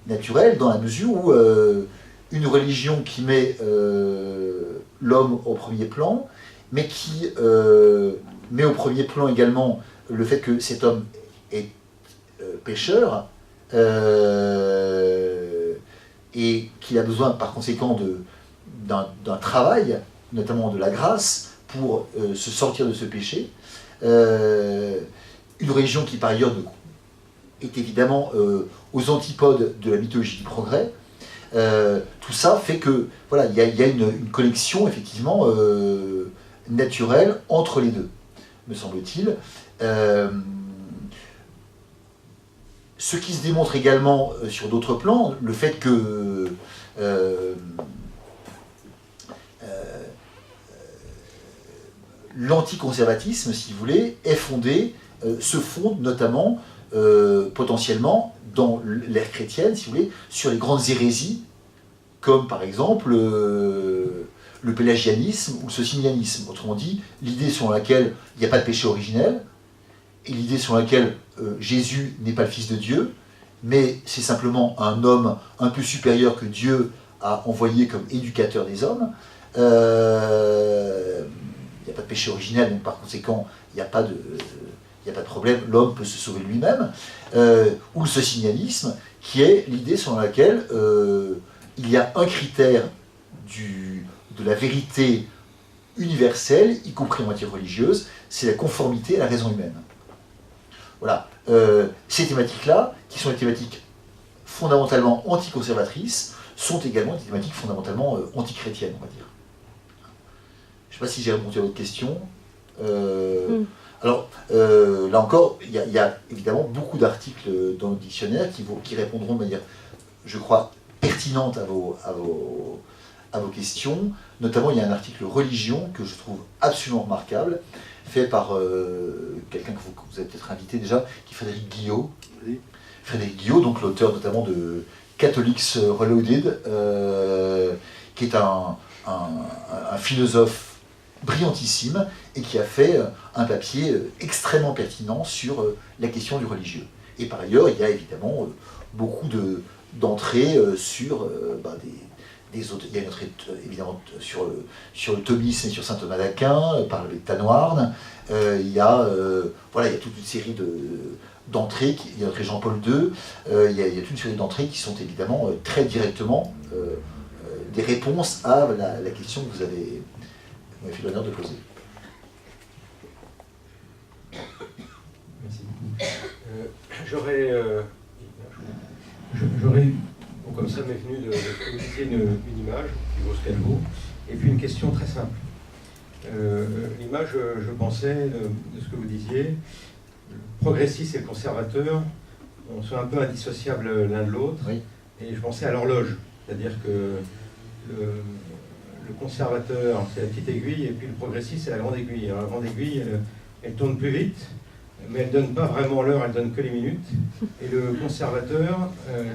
Naturelle dans la mesure où une religion qui met l'homme au premier plan, mais qui met au premier plan également le fait que cet homme est pécheur, et qu'il a besoin par conséquent d'un travail, notamment de la grâce, pour se sortir de ce péché. Une religion qui par ailleurs est évidemment aux antipodes de la mythologie du progrès. Tout ça fait que voilà, il y a une connexion effectivement naturelle entre les deux, me semble-t-il. Ce qui se démontre également sur d'autres plans, le fait que l'anticonservatisme, si vous voulez, est fondé, se fonde notamment potentiellement dans l'ère chrétienne, si vous voulez, sur les grandes hérésies, comme par exemple le pélagianisme ou le socinianisme. Autrement dit, l'idée selon laquelle il n'y a pas de péché originel, et l'idée selon laquelle Jésus n'est pas le Fils de Dieu, mais c'est simplement un homme un peu supérieur que Dieu a envoyé comme éducateur des hommes. Il n'y a pas de péché originel, donc par conséquent, il n'y a pas de problème, l'homme peut se sauver lui-même. Ou le socinianisme, qui est l'idée selon laquelle il y a un critère de la vérité universelle, y compris en matière religieuse, c'est la conformité à la raison humaine. Voilà. Ces thématiques-là, qui sont des thématiques fondamentalement anticonservatrices, sont également des thématiques fondamentalement antichrétiennes, on va dire. Je ne sais pas si j'ai répondu à votre question. Alors, là encore, il y a évidemment beaucoup d'articles dans le dictionnaire qui répondront de manière, je crois, pertinente à vos questions. Notamment, il y a un article religion que je trouve absolument remarquable, fait par quelqu'un que vous avez peut-être invité déjà, qui est Frédéric Guillot. Oui. Frédéric Guillot, donc l'auteur notamment de Catholics Reloaded, qui est un philosophe brillantissime et qui a fait un papier extrêmement pertinent sur la question du religieux. Et par ailleurs, il y a évidemment beaucoup d'entrées sur il y a une autre évidemment sur le thomisme et sur saint Thomas d'Aquin, par le Tanoirne. Il y a toute une série d'entrées, il y a notre Jean-Paul II, il y a toute une série d'entrées qui sont évidemment très directement des réponses à la question que vous m'avez fait l'honneur de poser. Merci. J'aurais, comme ça m'est venu de communiquer une image qui vaut ce qu'elle vaut, et puis une question très simple. L'image, je pensais, de ce que vous disiez, le progressiste et le conservateur sont un peu indissociables l'un de l'autre, Oui. et je pensais à l'horloge, c'est-à-dire que le conservateur, c'est la petite aiguille, et puis le progressiste, c'est la grande aiguille. Alors la grande aiguille, elle tourne plus vite, mais elle ne donne pas vraiment l'heure, elle donne que les minutes. Et le conservateur,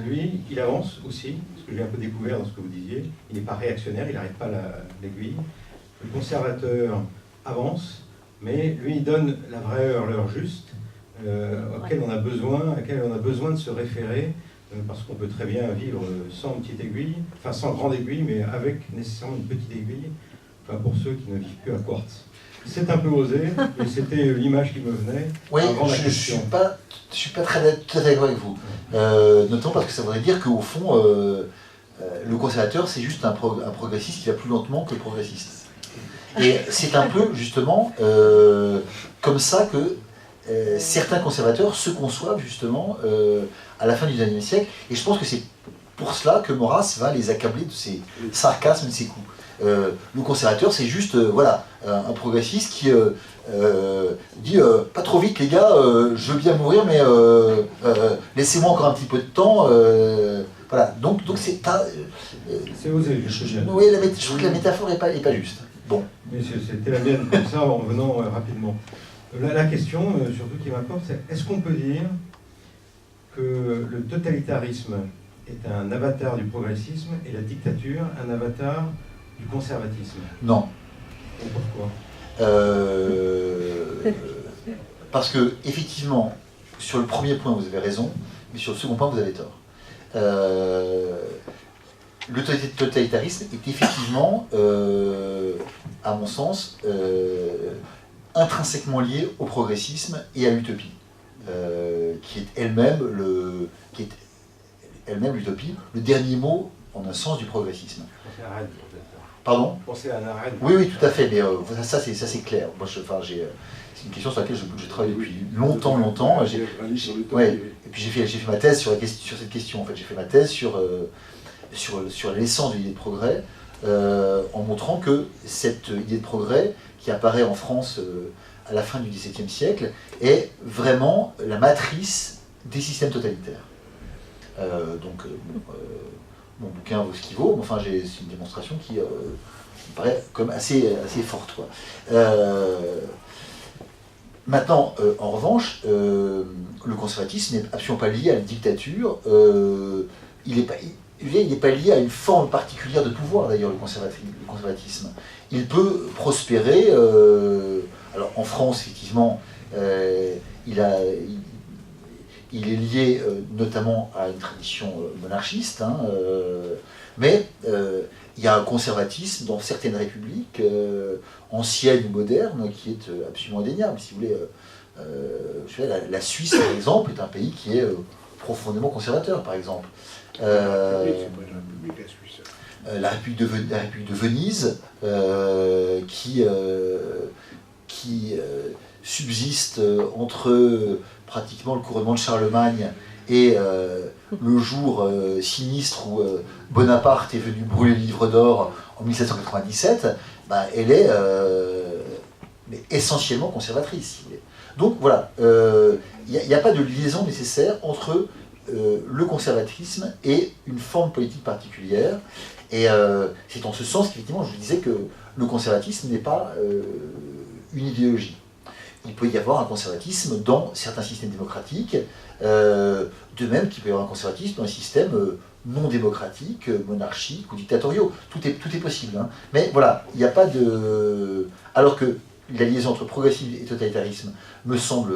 lui, il avance aussi, ce que j'ai un peu découvert dans ce que vous disiez. Il n'est pas réactionnaire, il n'arrête pas l'aiguille. Le conservateur avance, mais lui, il donne la vraie heure, l'heure juste, à laquelle on a besoin de se référer, parce qu'on peut très bien vivre sans une petite aiguille, enfin sans grande aiguille, mais avec nécessairement une petite aiguille, enfin pour ceux qui ne vivent plus à quartz. C'est un peu osé, mais c'était l'image qui me venait. Oui, avant la je ne question. suis pas tout à fait d'accord avec vous. Notamment parce que ça voudrait dire qu'au fond, le conservateur, c'est juste un progressiste qui va plus lentement que le progressiste. Et c'est un peu, justement, comme ça que certains conservateurs se conçoivent, justement, à la fin du XIXe siècle. Et je pense que c'est pour cela que Maurras va les accabler de ses sarcasmes, de ses coups. Le conservateur, c'est juste un progressiste qui dit pas trop vite les gars, je veux bien mourir, mais laissez-moi encore un petit peu de temps. Voilà. Donc c'est c'est osé. Oui, je trouve que la métaphore n'est pas juste. Bon. Mais c'était la mienne comme ça en venant rapidement. La question, surtout qui m'importe, c'est est-ce qu'on peut dire que le totalitarisme est un avatar du progressisme et la dictature un avatar du conservatisme? Non. Et pourquoi? Parce que, effectivement, sur le premier point, vous avez raison, mais sur le second point, vous avez tort. Le totalitarisme est effectivement, à mon sens, intrinsèquement lié au progressisme et à l'utopie, qui est elle-même l'utopie, le dernier mot, en un sens, du progressisme. Pardon ? Pensez à un arrêt. Oui, tout à fait, mais ça c'est clair. Moi, c'est une question sur laquelle je travaille depuis longtemps. Et puis j'ai fait ma thèse sur cette question. En fait, j'ai fait ma thèse sur l'essence de l'idée de progrès, en montrant que cette idée de progrès, qui apparaît en France à la fin du XVIIe siècle, est vraiment la matrice des systèmes totalitaires. Mon bouquin vaut ce qu'il vaut, mais enfin c'est une démonstration qui me paraît comme assez forte, quoi. Maintenant, en revanche, le conservatisme n'est absolument pas lié à une dictature. Il n'est pas lié à une forme particulière de pouvoir, d'ailleurs, le conservatisme. Il peut prospérer. Alors en France, effectivement, il est lié notamment à une tradition monarchiste, mais il y a un conservatisme dans certaines républiques, anciennes ou modernes, qui est absolument indéniable. Si vous voulez, la Suisse, par exemple, est un pays qui est profondément conservateur, par exemple. La République de Venise, qui subsiste entre pratiquement le couronnement de Charlemagne et le jour sinistre où Bonaparte est venu brûler le livre d'or en 1797, elle est mais essentiellement conservatrice. Si vous voulez. Donc voilà, il n'y a pas de liaison nécessaire entre le conservatisme et une forme politique particulière. Et c'est en ce sens qu'effectivement je vous disais que le conservatisme n'est pas une idéologie. Il peut y avoir un conservatisme dans certains systèmes démocratiques, de même qu'il peut y avoir un conservatisme dans un système non démocratiques, monarchiques ou dictatoriaux. Tout est possible. Hein. Mais voilà, il n'y a pas de... Alors que la liaison entre progressisme et totalitarisme me semble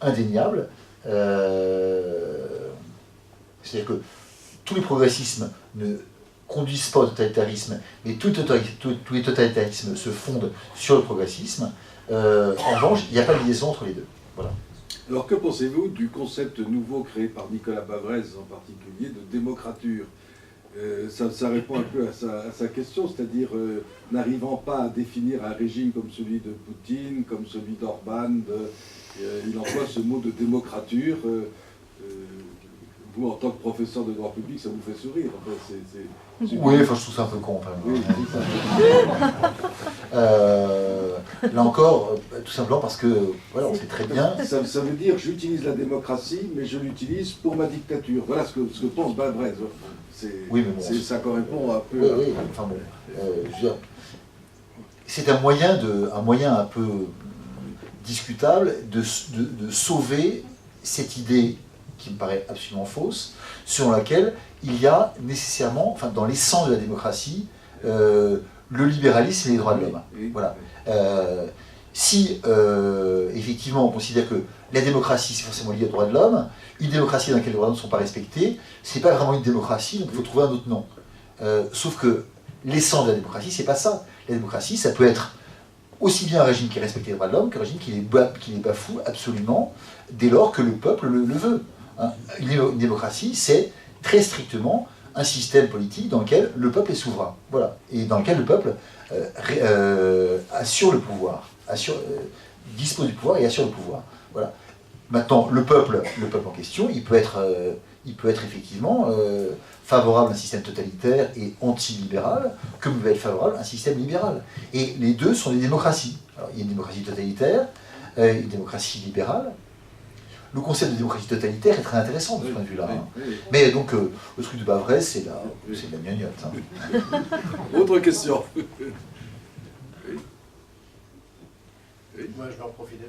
indéniable. C'est-à-dire que tous les progressismes ne conduisent pas au totalitarisme, mais tous les totalitarismes se fondent sur le progressisme. En revanche, il n'y a pas de liaison entre les deux. Voilà. Alors que pensez-vous du concept nouveau créé par Nicolas Bavrez en particulier de démocrature? Ça répond un peu à sa question, c'est-à-dire n'arrivant pas à définir un régime comme celui de Poutine, comme celui d'Orban, il emploie ce mot de démocrature. Vous, en tant que professeur de droit public, ça vous fait sourire. Enfin, oui, enfin, je trouve ça un peu con. Enfin, oui, là encore, tout simplement parce que, voilà, on sait très bien... Ça veut dire, j'utilise la démocratie, mais je l'utilise pour ma dictature. Voilà ce que pense Bavrez. Oui, mais bon, ça correspond un peu... Oui, enfin bon, je veux dire, c'est un moyen un peu discutable de sauver cette idée qui me paraît absolument fausse, selon laquelle il y a nécessairement, enfin dans l'essence de la démocratie, le libéralisme et les droits de l'homme. Voilà. Si effectivement on considère que la démocratie c'est forcément lié aux droits de l'homme, une démocratie dans laquelle les droits de l'homme ne sont pas respectés, c'est pas vraiment une démocratie, donc il faut trouver un autre nom. Sauf que l'essence de la démocratie, c'est pas ça. La démocratie, ça peut être aussi bien un régime qui respecte les droits de l'homme qu'un régime qui les bafoue absolument dès lors que le peuple le veut. Une démocratie, c'est très strictement un système politique dans lequel le peuple est souverain, voilà, et dans lequel le peuple assure le pouvoir, dispose du pouvoir et assure le pouvoir. Voilà. Maintenant, le peuple en question, il peut être effectivement favorable à un système totalitaire et anti-libéral, comme il peut être favorable à un système libéral. Et les deux sont des démocraties. Alors, il y a une démocratie totalitaire, une démocratie libérale. Le concept de démocratie totalitaire est très intéressant de ce point de vue-là. Hein. Mais donc, le truc de Bavrez, c'est de la gnognotte. Hein. Autre question. Moi, je vais en profiter.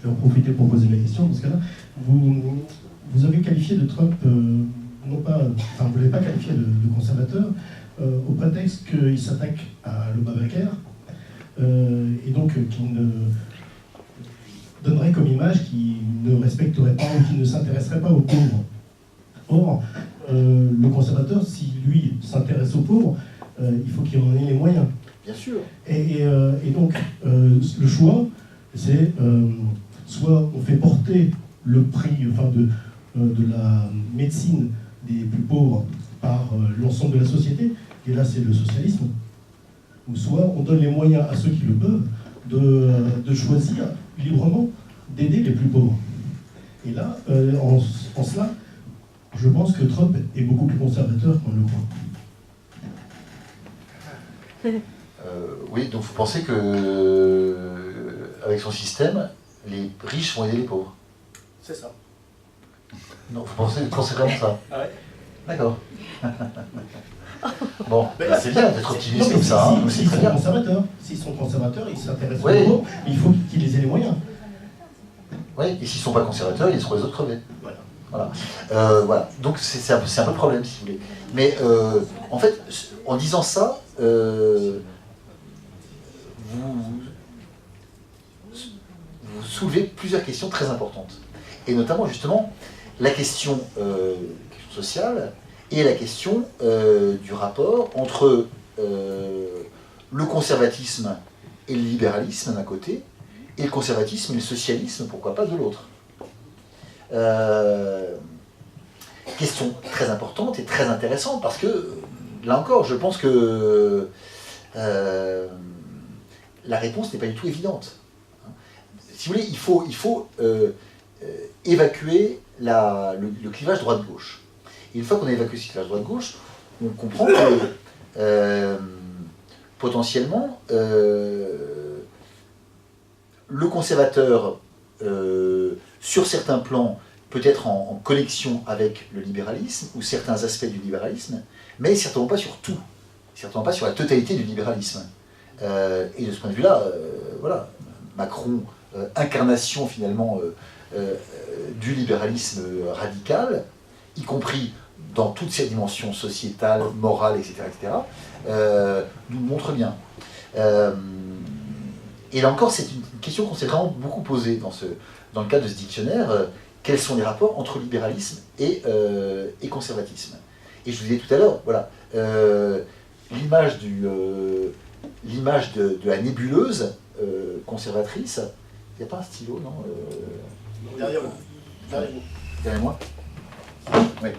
Je vais en profiter pour poser la question. Dans ce cas-là, vous avez qualifié de Trump, non pas, enfin, vous ne l'avez pas qualifié de conservateur, au prétexte qu'il s'attaque à l'Obamacare, et donc qu'il ne donnerait comme image qu'il ne respecterait pas ou qu'il ne s'intéresserait pas aux pauvres. Or, le conservateur, si lui s'intéresse aux pauvres, il faut qu'il en ait les moyens. Bien sûr. Et donc, le choix, c'est soit on fait porter le prix de la médecine des plus pauvres par l'ensemble de la société, et là c'est le socialisme, ou soit on donne les moyens à ceux qui le peuvent de choisir librement d'aider les plus pauvres. Et là, en cela, je pense que Trump est beaucoup plus conservateur qu'on le croit. Oui, donc vous pensez que avec son système, les riches vont aider les pauvres? C'est ça. Non, vous pensez vraiment ça? Ah ouais. D'accord. Bon, c'est bien d'être optimiste comme ça, hein, c'est très bien. S'ils sont conservateurs, ils s'intéressent Oui. aux pauvres, il faut qu'ils aient les moyens. Oui, et s'ils ne sont pas conservateurs, ils laisseront les autres crever. Voilà. Voilà. Donc c'est un peu le problème, si vous voulez. Mais en fait, en disant ça, vous soulevez plusieurs questions très importantes. Et notamment, justement, la question sociale et la question du rapport entre le conservatisme et le libéralisme d'un côté, et le conservatisme et le socialisme, pourquoi pas, de l'autre. Question très importante et très intéressante, parce que, là encore, je pense que la réponse n'est pas du tout évidente. Si vous voulez, il faut évacuer le clivage droite-gauche. Et une fois qu'on a évacué ce clivage droite-gauche, on comprend que potentiellement, le conservateur, sur certains plans, peut être en connexion avec le libéralisme, ou certains aspects du libéralisme, mais certainement pas sur tout, certainement pas sur la totalité du libéralisme. Et de ce point de vue-là, voilà, Macron, incarnation finalement du libéralisme radical, y compris dans toutes ses dimensions sociétales, morales, etc., nous le montre bien. Et là encore, c'est une question qu'on s'est vraiment beaucoup posée dans le cadre de ce dictionnaire. Quels sont les rapports entre libéralisme et conservatisme? Et je vous disais tout à l'heure, voilà, l'image de la nébuleuse conservatrice. Il n'y a pas un stylo, non Derrière vous. Derrière moi. Oui.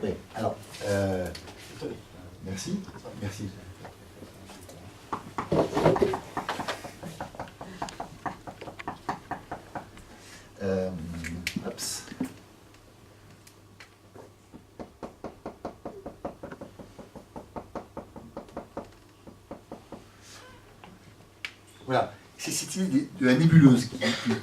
Oui, alors. Merci. Merci. Oups. Voilà, c'est cette idée de la nébuleuse qui nous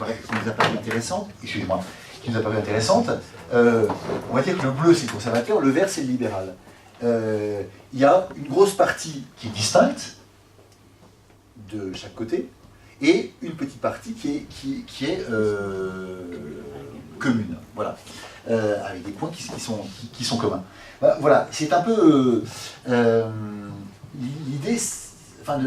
a paru intéressante, excusez-moi, qui nous a paru intéressante. On va dire que le bleu c'est le conservateur, le vert c'est le libéral. Il y a une grosse partie qui est distincte de chaque côté, et une petite partie qui est commune, voilà, avec des points qui sont communs. Voilà, c'est un peu l'idée. Enfin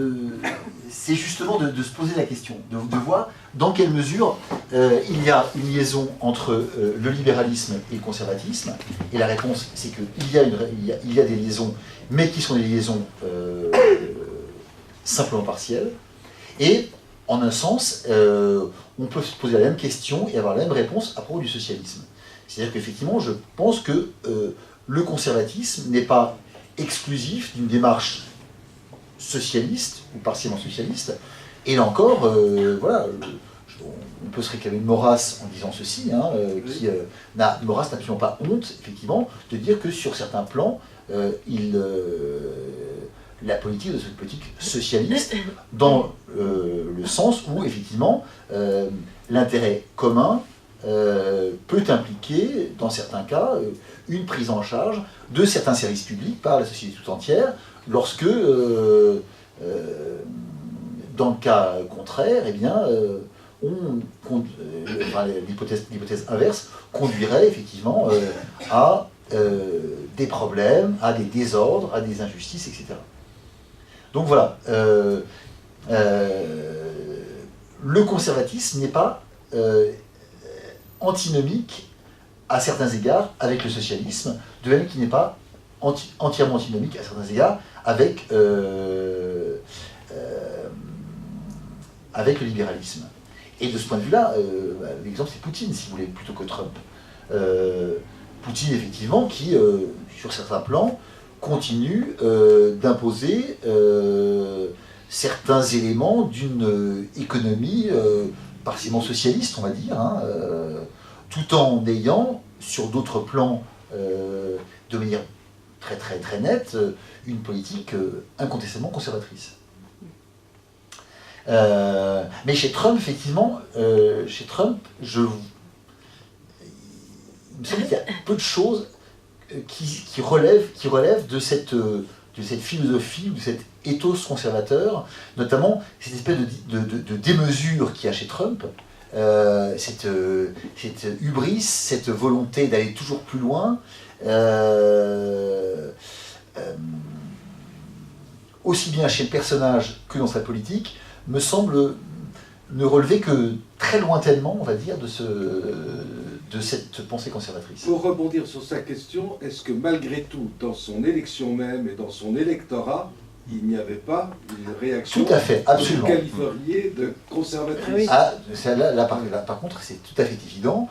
c'est justement de se poser la question, de voir dans quelle mesure il y a une liaison entre le libéralisme et le conservatisme. Et la réponse, c'est qu'il y a des liaisons, mais qui sont des liaisons simplement partielles. Et en un sens, on peut se poser la même question et avoir la même réponse à propos du socialisme. C'est-à-dire qu'effectivement, je pense que le conservatisme n'est pas exclusif d'une démarche socialiste ou partiellement socialiste, et là encore, voilà, on peut se réclamer de Maurras en disant ceci, hein, Maurras n'a absolument pas honte, effectivement, de dire que sur certains plans, la politique doit être une politique socialiste, dans le sens où, effectivement, l'intérêt commun peut impliquer, dans certains cas, une prise en charge de certains services publics par la société tout entière, lorsque, dans le cas contraire, eh bien, l'hypothèse inverse conduirait effectivement à des problèmes, à des désordres, à des injustices, etc. Donc voilà, le conservatisme n'est pas antinomique à certains égards avec le socialisme, de même qu'il n'est pas entièrement antinomique à certains égards avec le libéralisme. Et de ce point de vue-là, l'exemple c'est Poutine, si vous voulez, plutôt que Trump. Poutine, effectivement, qui, sur certains plans, continue d'imposer certains éléments d'une économie partiellement socialiste, on va dire, hein, tout en ayant, sur d'autres plans, de manière très très très nette, une politique incontestablement conservatrice. Mais chez Trump, effectivement, il me semble qu'il y a peu de choses qui relèvent de cette philosophie ou de cet ethos conservateur, notamment cette espèce de démesure qu'il y a chez Trump, cette hubris, cette volonté d'aller toujours plus loin, aussi bien chez le personnage que dans sa politique, me semble ne relever que très lointainement, on va dire, de cette pensée conservatrice. Pour rebondir sur sa question, est-ce que malgré tout, dans son élection même et dans son électorat, il n'y avait pas une réaction tout à fait, absolument, qualifiée de conservatrice? Ah, là, par contre, c'est tout à fait évident.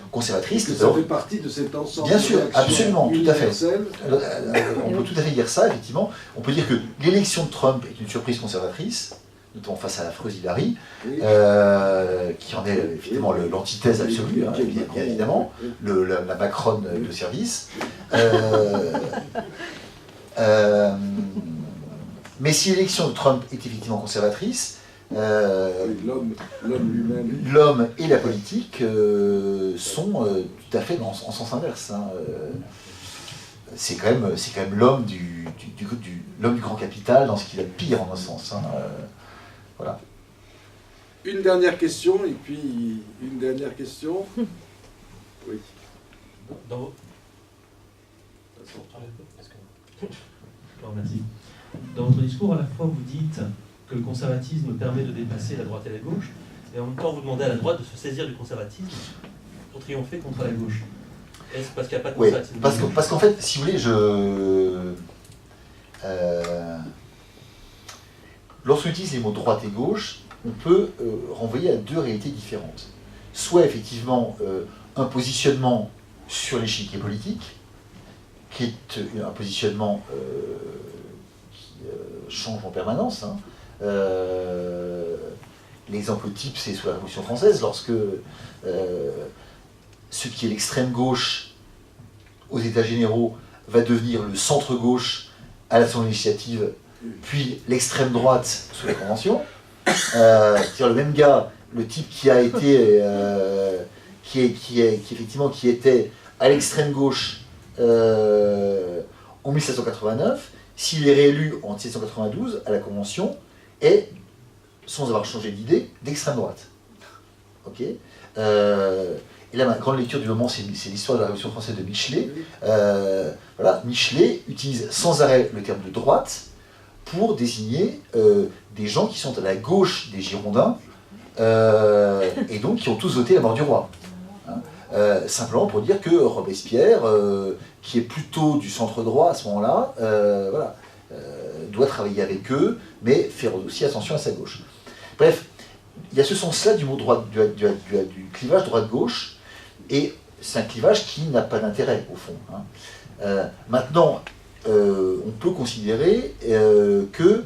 Conservatrice. Ça fait partie de cet ensemble. Bien sûr, absolument, tout à fait. On peut tout à fait dire ça, effectivement. On peut dire que l'élection de Trump est une surprise conservatrice, notamment face à l'affreuse Hillary, oui, qui en est évidemment l'antithèse absolue, hein, bien évidemment, la Macron de service. Mais si l'élection de Trump est effectivement conservatrice, l'homme lui-même, l'homme et la politique sont tout à fait en sens inverse. Hein. C'est quand même l'homme l'homme du grand capital dans ce qu'il a de pire en un sens. Hein. Voilà. Une dernière question et puis une dernière question. Oui. Merci. Dans votre discours, à la fois, vous dites que le conservatisme permet de dépasser la droite et la gauche, et en même temps, vous demandez à la droite de se saisir du conservatisme pour triompher contre la gauche. Est-ce parce qu'il n'y a pas de Oui, conservatisme? parce qu'en fait, si vous voulez, lorsqu'on utilise les mots droite et gauche, on peut renvoyer à deux réalités différentes. Soit effectivement un positionnement sur l'échiquier politique, qui est un positionnement qui change en permanence. Hein. L'exemple type, c'est sous la Révolution française, lorsque ce qui est l'extrême gauche aux États généraux va devenir le centre-gauche à l'Assemblée législative, puis l'extrême droite sous la Convention. C'est-à-dire le même gars, le type qui a été, qui était à l'extrême gauche en 1789, s'il est réélu en 1792 à la Convention, est, sans avoir changé d'idée, d'extrême droite. Ok. Et là, ma grande lecture du moment, c'est l'histoire de la Révolution française de Michelet. Voilà, Michelet utilise sans arrêt le terme de droite pour désigner des gens qui sont à la gauche des Girondins, et donc qui ont tous voté la mort du roi. Hein. Simplement pour dire que Robespierre, qui est plutôt du centre-droit à ce moment-là, voilà, doit travailler avec eux, mais faire aussi attention à sa gauche. Bref, il y a ce sens-là du mot droite, du clivage droite-gauche, et c'est un clivage qui n'a pas d'intérêt, au fond. Hein. Maintenant, on peut considérer que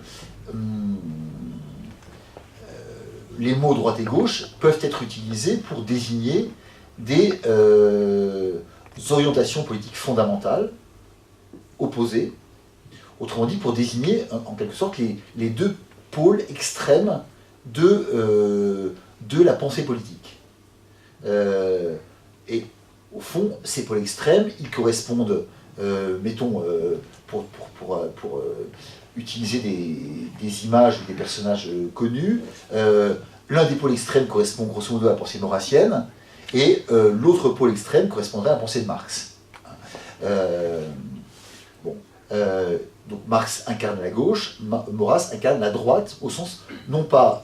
les mots droite et gauche peuvent être utilisés pour désigner des orientations politiques fondamentales, opposées, autrement dit pour désigner en quelque sorte les deux pôles extrêmes de la pensée politique. Et au fond, ces pôles extrêmes, ils correspondent, mettons, pour utiliser des images ou des personnages connus, l'un des pôles extrêmes correspond grosso modo à la pensée maurassienne, et l'autre pôle extrême correspondrait à la pensée de Marx. Donc Marx incarne la gauche, Maurras incarne la droite, au sens non pas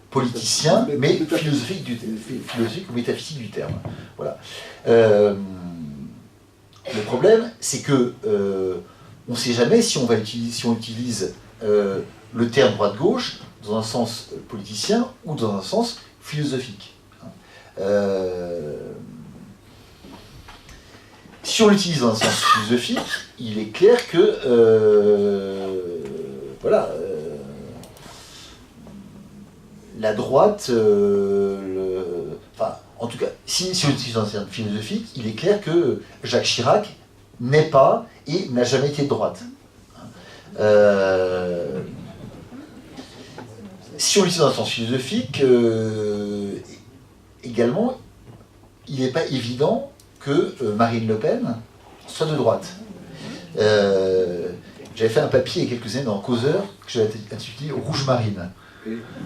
politicien, mais philosophique ou métaphysique du terme. Voilà. Le problème, c'est que on ne sait jamais si on utilise le terme droite-gauche dans un sens politicien ou dans un sens philosophique. Si on l'utilise dans un sens philosophique, il est clair que voilà, la droite, enfin, en tout cas, si on l'utilise dans un sens philosophique, il est clair que Jacques Chirac n'est pas et n'a jamais été de droite. Si on l'utilise dans un sens philosophique, également, il n'est pas évident que Marine Le Pen soit de droite. J'avais fait un papier il y a quelques années dans Causeur que j'avais intitulé Rouge Marine.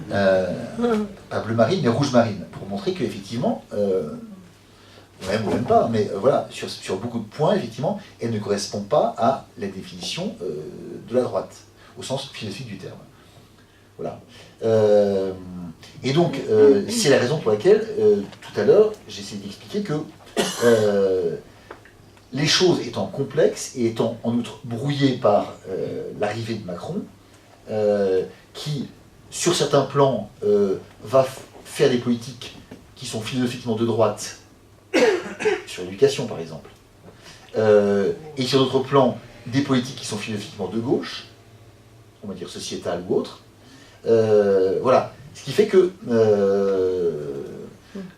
Pas bleu marine, mais rouge marine, pour montrer qu'effectivement, on aime ou même pas, mais voilà, sur beaucoup de points, effectivement, elle ne correspond pas à la définition de la droite, au sens philosophique du terme. Voilà. Et donc, c'est la raison pour laquelle, tout à l'heure, j'ai essayé d'expliquer que les choses étant complexes et étant en outre brouillées par l'arrivée de Macron, qui, sur certains plans, va faire des politiques qui sont philosophiquement de droite, sur l'éducation par exemple, et sur d'autres plans, des politiques qui sont philosophiquement de gauche, on va dire sociétales ou autres. Voilà. Ce qui fait que,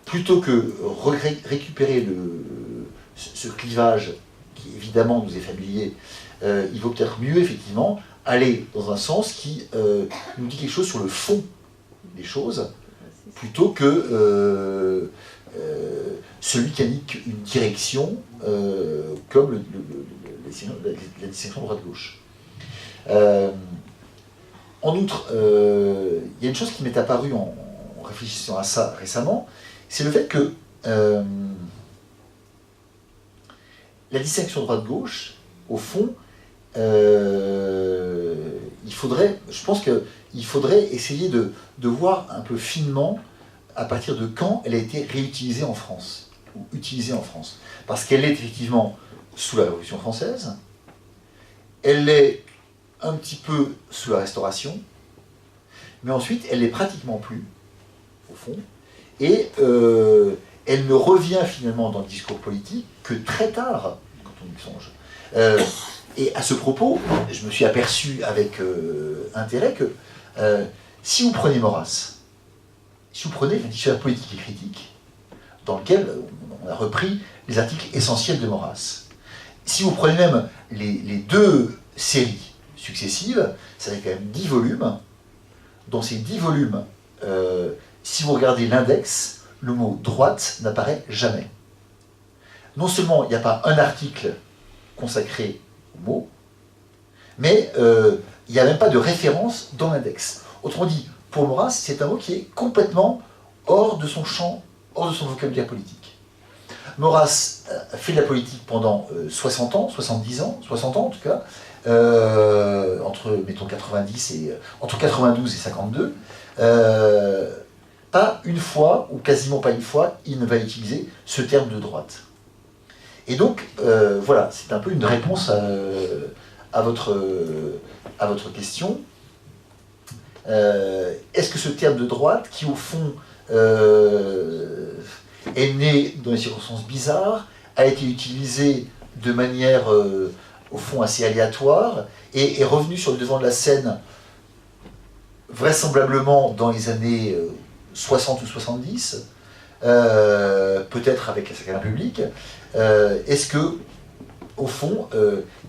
plutôt que récupérer ce clivage qui évidemment nous est familier, il vaut peut-être mieux effectivement aller dans un sens qui nous dit quelque chose sur le fond des choses, plutôt que celui qui indique une direction comme la distinction droite-gauche. En outre, il y a une chose qui m'est apparue en réfléchissant à ça récemment, c'est le fait que la distinction droite-gauche, au fond, je pense qu'il faudrait essayer de voir un peu finement à partir de quand elle a été réutilisée en France. ou utilisée en France. Parce qu'elle est effectivement sous la Révolution française, elle l'est un petit peu sous la Restauration, mais ensuite elle l'est pratiquement plus, au fond, et elle ne revient finalement dans le discours politique que très tard, quand on y songe. Et à ce propos, je me suis aperçu avec intérêt que si vous prenez Maurras, si vous prenez le dictionnaire politique et critique, dans lequel on a repris les articles essentiels de Maurras, si vous prenez même les deux séries successives, ça fait quand même 10 volumes. Dans ces 10 volumes, si vous regardez l'index, le mot droite n'apparaît jamais. Non seulement il n'y a pas un article consacré au mot, mais il n'y a même pas de référence dans l'index. Autrement dit, pour Maurras, c'est un mot qui est complètement hors de son champ, hors de son vocabulaire politique. Maurras a fait de la politique pendant 60 ans, 70 ans, 60 ans en tout cas, entre, mettons, 92 et 52. Pas une fois, ou quasiment pas une fois, il ne va utiliser ce terme de droite. Et donc, voilà, c'est un peu une réponse à votre question. Est-ce que ce terme de droite, qui au fond est né dans des circonstances bizarres, a été utilisé de manière au fond assez aléatoire, et est revenu sur le devant de la scène vraisemblablement dans les années 60 ou 70, peut-être avec la Cinquième République, est-ce que, au fond,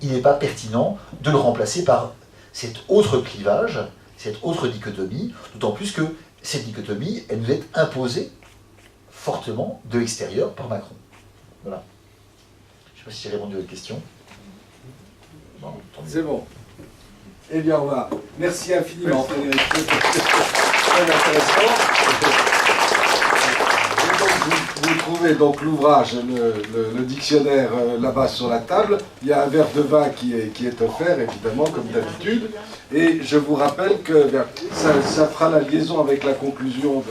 il n'est pas pertinent de le remplacer par cet autre clivage, cette autre dichotomie, d'autant plus que cette dichotomie, elle nous est imposée fortement de l'extérieur par Macron. Voilà. Je ne sais pas si j'ai répondu à votre question. Bon, c'est bon. Eh bien, on va. Merci infiniment, Frédéric. Très intéressant. Et donc, vous trouvez donc l'ouvrage, le dictionnaire là-bas sur la table. Il y a un verre de vin qui est offert, évidemment, comme d'habitude. Et je vous rappelle que ça fera la liaison avec la conclusion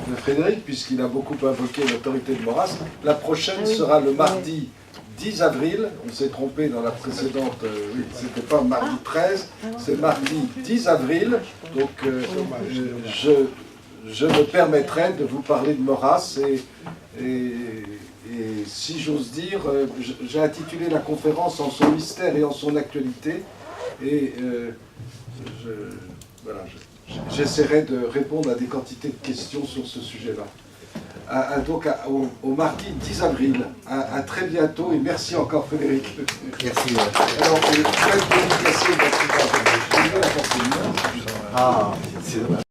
de Frédéric, puisqu'il a beaucoup invoqué l'autorité de Maurras. La prochaine sera le mardi 10 avril, on s'est trompé dans la précédente, oui, c'était pas mardi 13, c'est mardi 10 avril, donc je me permettrai de vous parler de Maurras et si j'ose dire, j'ai intitulé la conférence en son mystère et en son actualité, et j'essaierai de répondre à des quantités de questions sur ce sujet-là. Donc au mardi 10 avril. À très bientôt et merci encore Frédéric. Merci. Alors, je vais dédicacer Ah, c'est dommage.